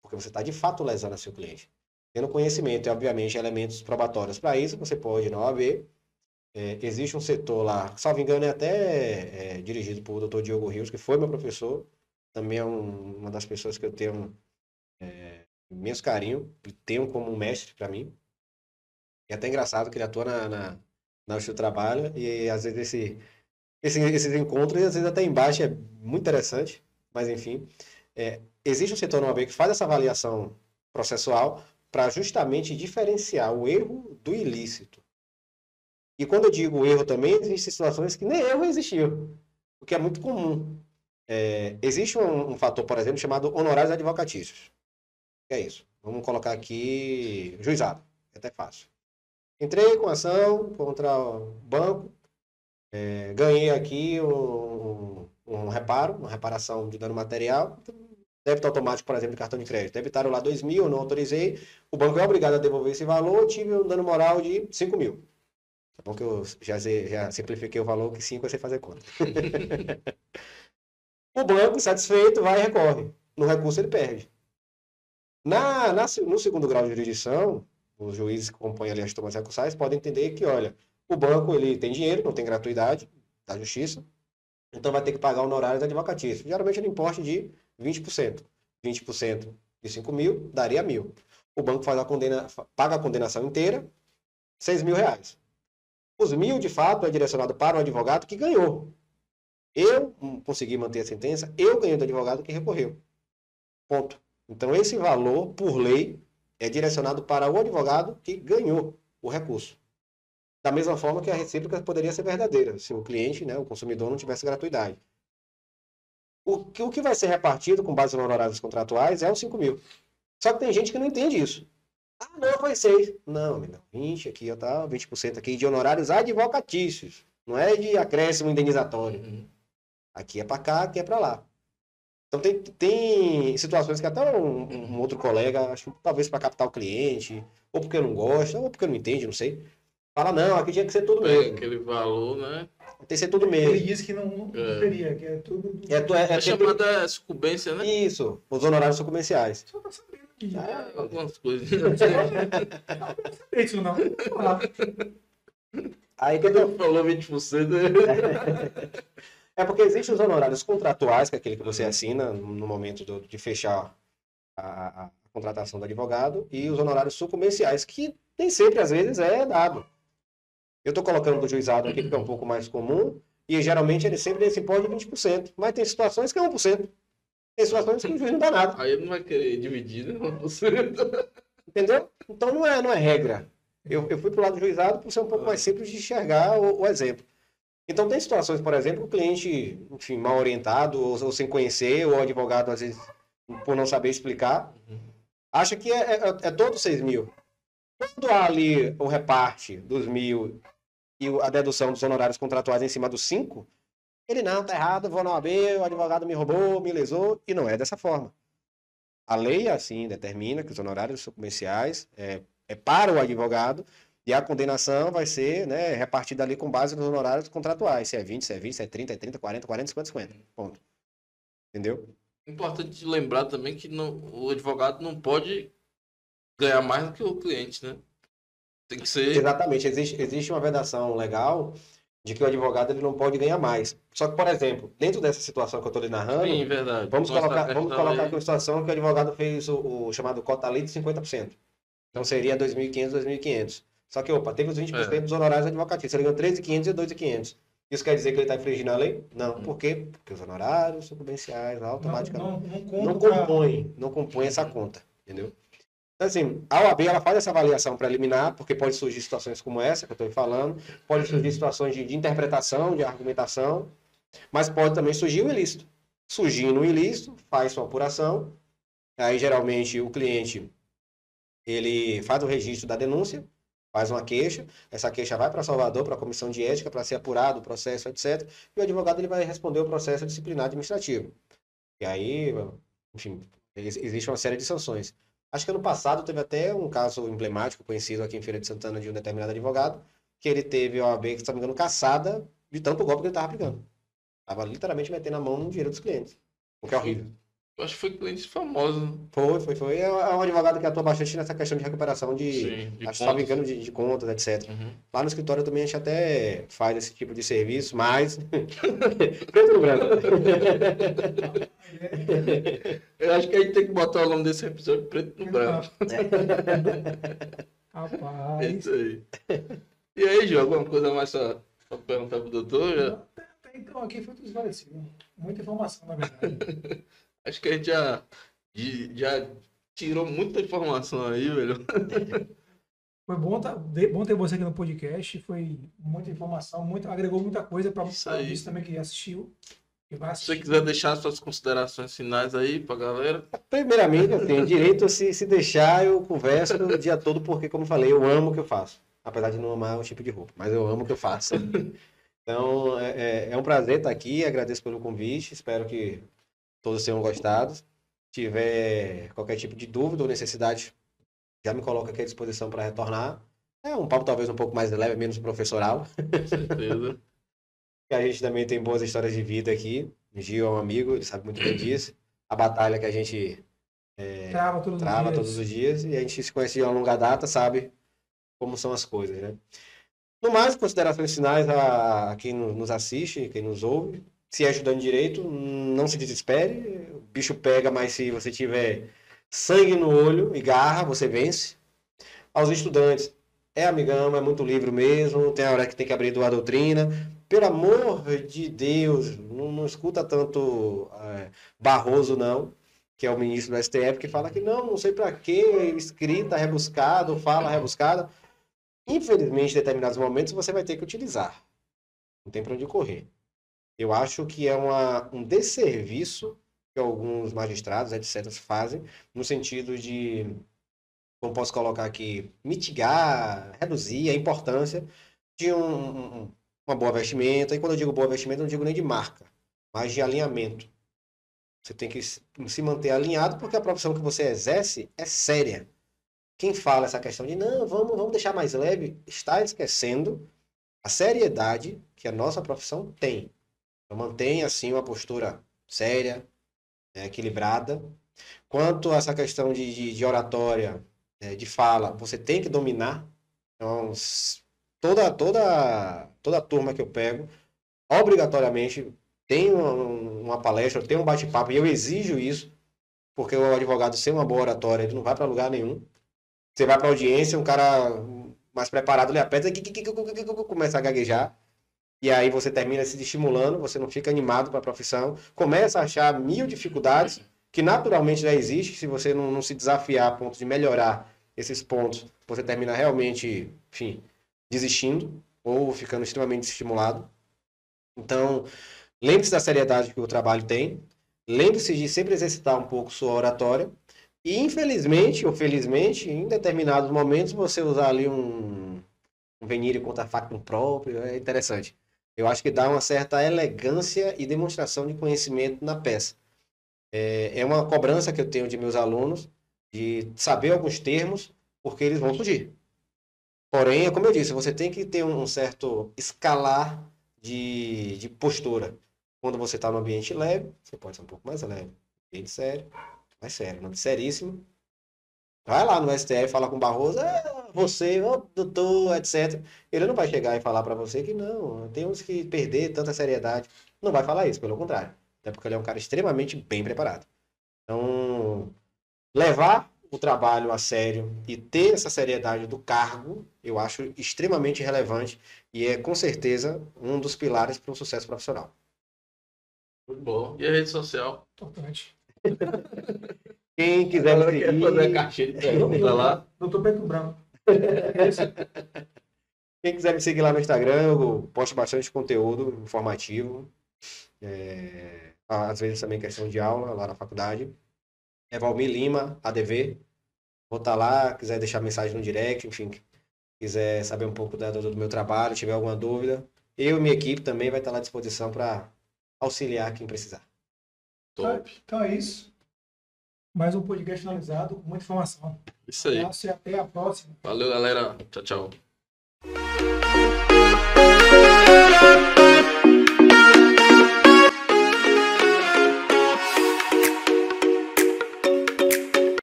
C: porque você está de fato lesando seu cliente. Tendo conhecimento e, obviamente, elementos probatórios para isso, você pode ir na OAB. Existe um setor lá, salvo engano, é até dirigido por Dr. Diogo Rios, que foi meu professor, também é uma das pessoas que eu tenho imenso carinho, tenho como um mestre para mim. E é até engraçado que ele atua na onde eu trabalho, e às vezes esses encontros, e às vezes até embaixo, é muito interessante, mas enfim. Existe um setor na OAB que faz essa avaliação processual para justamente diferenciar o erro do ilícito. E quando eu digo erro também, existem situações que nem erro existiu, o que é muito comum. Existe um fator, por exemplo, chamado honorários advocatícios. Que é isso? Vamos colocar aqui juizado, é até fácil. Entrei com ação contra o banco, ganhei aqui um reparo, uma reparação de dano material, débito automático, por exemplo, de cartão de crédito. Debitaram lá 2 mil, eu não autorizei, o banco é obrigado a devolver esse valor, tive um dano moral de 5 mil. Tá bom que eu já simplifiquei o valor, que 5 eu sei fazer conta. O banco, satisfeito, vai e recorre. No recurso ele perde. No segundo grau de jurisdição, os juízes que compõem ali as turmas recursais podem entender que, olha, o banco ele tem dinheiro, não tem gratuidade da justiça, então vai ter que pagar honorários advocatícios. Geralmente no importe de 20%. 20% de 5 mil daria 1.000. O banco paga a condenação inteira, 6 mil reais. Os 1.000, de fato, é direcionado para o advogado que ganhou. Eu consegui manter a sentença, eu ganhei do advogado que recorreu. Ponto. Então, esse valor, por lei, é direcionado para o advogado que ganhou o recurso. Da mesma forma que a recíproca poderia ser verdadeira, se o cliente, né, o consumidor, não tivesse gratuidade. O que vai ser repartido com base nos honorários contratuais é os 5 mil. Só que tem gente que não entende isso. Ah, não, foi 6. Não, amigo, 20 aqui, tá, 20% aqui de honorários advocatícios. Não é de acréscimo indenizatório. Aqui é para cá, aqui é para lá. Então tem situações que até um outro colega, acho que talvez para captar o cliente, ou porque não gosta, ou porque não entende, não sei. Fala, não, aqui tinha que ser tudo mesmo.
B: Aquele valor, né?
C: Tem que ser tudo mesmo.
A: Ele disse que não seria, que é tudo.
B: É chamada sucumbência, né?
C: Isso, os honorários sucumbenciais.
A: Só tá sabendo que
B: Algumas coisas.
A: isso não.
C: Aí que
B: Quando falou 20%,
C: É porque existem os honorários contratuais, que é aquele que você assina no momento de fechar a contratação do advogado, e os honorários sucumbenciais, que nem sempre, às vezes, é dado. Eu estou colocando do juizado aqui, porque é um pouco mais comum, e geralmente ele sempre se impõe de 20%, mas tem situações que é 1%. Tem situações que o juiz não dá nada.
B: aí não vai querer dividir, né? 1%.
C: Entendeu? Então não é regra. Eu fui para o lado do juizado por ser um pouco mais simples de enxergar o exemplo. Então tem situações, por exemplo, o cliente, enfim, mal orientado, ou sem conhecer, ou o advogado, às vezes, por não saber explicar, acha que é todos 6 mil. Quando há ali o reparte dos 1.000 e a dedução dos honorários contratuais em cima dos 5, ele não, tá errado, vou na OAB, o advogado me roubou, me lesou, e não é dessa forma. A lei, assim, determina que os honorários comerciais é para o advogado e a condenação vai ser, né, repartida ali com base nos honorários contratuais. Se é 20, se é 20, se é 30, é 30, 40, 40, 50, 50. Ponto. Entendeu?
B: Importante lembrar também que o advogado não pode ganhar mais do que o cliente, né? Tem que ser...
C: Exatamente. Existe uma vedação legal de que o advogado ele não pode ganhar mais. Só que, por exemplo, dentro dessa situação que eu estou lhe narrando,
B: Sim, verdade.
C: vamos colocar aqui uma
B: aí.
C: situação que o advogado fez o chamado cota lei de 50%. Então seria 2.500, 2.500. Só que, teve os 20% dos honorários advocatícios. Ele ganhou 13.500 e 2.500. Isso quer dizer que ele está infringindo a lei? Não. Por quê? Porque os honorários sucumbenciais automaticamente não compõem essa conta. Entendeu? Então, assim, a OAB ela faz essa avaliação preliminar, porque pode surgir situações como essa que eu estou falando, pode surgir situações de interpretação, de argumentação, mas pode também surgir o ilícito. Surgindo o ilícito, faz sua apuração, aí geralmente o cliente ele faz o registro da denúncia, faz uma queixa, essa queixa vai para Salvador, para a comissão de ética, para ser apurado o processo, etc. E o advogado ele vai responder o processo disciplinar administrativo. E aí, enfim, existe uma série de sanções. Acho que ano passado teve até um caso emblemático conhecido aqui em Feira de Santana de um determinado advogado, que ele teve a OAB, que se não me engano, caçada de tanto golpe que ele estava aplicando. Estava literalmente metendo a mão no dinheiro dos clientes. O que é horrível.
B: Acho que foi cliente famoso.
C: Foi. É um advogado que atua bastante nessa questão de recuperação de salvo engano, de contas, etc.
B: Uhum.
C: Lá no escritório também a gente até faz esse tipo de serviço, mas... preto no branco.
B: Eu acho que a gente tem que botar o nome desse episódio preto no branco.
A: Rapaz.
B: É isso aí. E aí, João, alguma coisa mais pra perguntar pro doutor?
A: Então, aqui foi tudo esclarecido. Muita informação, na verdade.
B: Acho que a gente já tirou muita informação aí, velho.
A: Foi bom ter você aqui no podcast. Foi muita informação, agregou muita coisa para você também que assistiu. Que vai assistir.
B: Se você quiser deixar suas considerações finais aí pra galera.
C: Primeiramente, eu tenho direito, se deixar, eu converso o dia todo, porque, como eu falei, eu amo o que eu faço. Apesar de não amar o tipo de roupa, mas eu amo o que eu faço. Então, é um prazer estar aqui, agradeço pelo convite, espero que todos tenham gostado. Se tiver qualquer tipo de dúvida ou necessidade, já me coloca aqui à disposição para retornar. É um papo talvez um pouco mais leve, menos professoral.
B: Com certeza.
C: A gente também tem boas histórias de vida aqui. O Gil é um amigo, ele sabe muito bem disso. A batalha que a gente
A: trava
C: todos os dias. E a gente se conhece de uma longa data, sabe como são as coisas, né? No mais, considerações finais a quem nos assiste, quem nos ouve. Se é estudando direito, não se desespere. O bicho pega, mas se você tiver sangue no olho e garra, você vence. Aos estudantes, é amigão, é muito livro mesmo. Tem a hora que tem que abrir a doutrina. Pelo amor de Deus, não escuta tanto Barroso, não. que é o ministro do STF, que fala que não sei para que, escrita rebuscado, fala rebuscada. Infelizmente, em determinados momentos, você vai ter que utilizar. Não tem para onde correr. Eu acho que é um desserviço que alguns magistrados, etc., fazem, no sentido de, como posso colocar aqui, mitigar, reduzir a importância de uma boa vestimenta. E quando eu digo boa vestimenta, eu não digo nem de marca, mas de alinhamento. Você tem que se manter alinhado, porque a profissão que você exerce é séria. Quem fala essa questão de não, vamos deixar mais leve, está esquecendo a seriedade que a nossa profissão tem. Então, mantenha, assim, uma postura séria, equilibrada. Quanto a essa questão de oratória, de fala, você tem que dominar. Então, toda turma que eu pego, obrigatoriamente, tem uma palestra, tem um bate-papo, e eu exijo isso, porque o advogado, sem uma boa oratória, ele não vai para lugar nenhum. Você vai para audiência, um cara mais preparado lhe aperta e começa a gaguejar. E aí você termina se estimulando, você não fica animado para a profissão, começa a achar mil dificuldades que naturalmente já existem. Se você não se desafiar a ponto de melhorar esses pontos, você termina realmente, enfim, desistindo ou ficando extremamente estimulado. Então, lembre-se da seriedade que o trabalho tem, lembre-se de sempre exercitar um pouco sua oratória. E infelizmente ou felizmente, em determinados momentos, você usar ali um venire contra factum próprio é interessante. Eu acho que dá uma certa elegância e demonstração de conhecimento na peça. É uma cobrança que eu tenho de meus alunos, de saber alguns termos, porque eles vão surgir. Porém, como eu disse, você tem que ter um certo escalar de postura. Quando você está no ambiente leve, você pode ser um pouco mais leve. Ambiente sério, mais sério. Não seríssimo. Vai lá no STF, fala com o Barroso, você, doutor, etc. Ele não vai chegar e falar para você que não, temos que perder tanta seriedade. Não vai falar isso, pelo contrário. Até porque ele é um cara extremamente bem preparado. Então, levar o trabalho a sério e ter essa seriedade do cargo, eu acho extremamente relevante e é, com certeza, um dos pilares para o sucesso profissional.
B: Muito bom. E a rede social?
A: Importante.
C: Quem quiser me seguir...
B: Quer fazer a caixinha de pergunta lá?
A: Doutor Beto Branco.
C: Quem quiser me seguir lá no Instagram, eu posto bastante conteúdo informativo. Às vezes também questão de aula lá na faculdade. É Valmir Lima, ADV. Vou estar lá, quiser deixar mensagem no direct, enfim, quiser saber um pouco do meu trabalho, tiver alguma dúvida. Eu e minha equipe também vai estar lá à disposição para auxiliar quem precisar.
B: Top.
A: Então é isso. Mais um podcast finalizado com muita informação.
B: Isso aí.
A: Um abraço e até a próxima.
B: Valeu, galera. Tchau, tchau.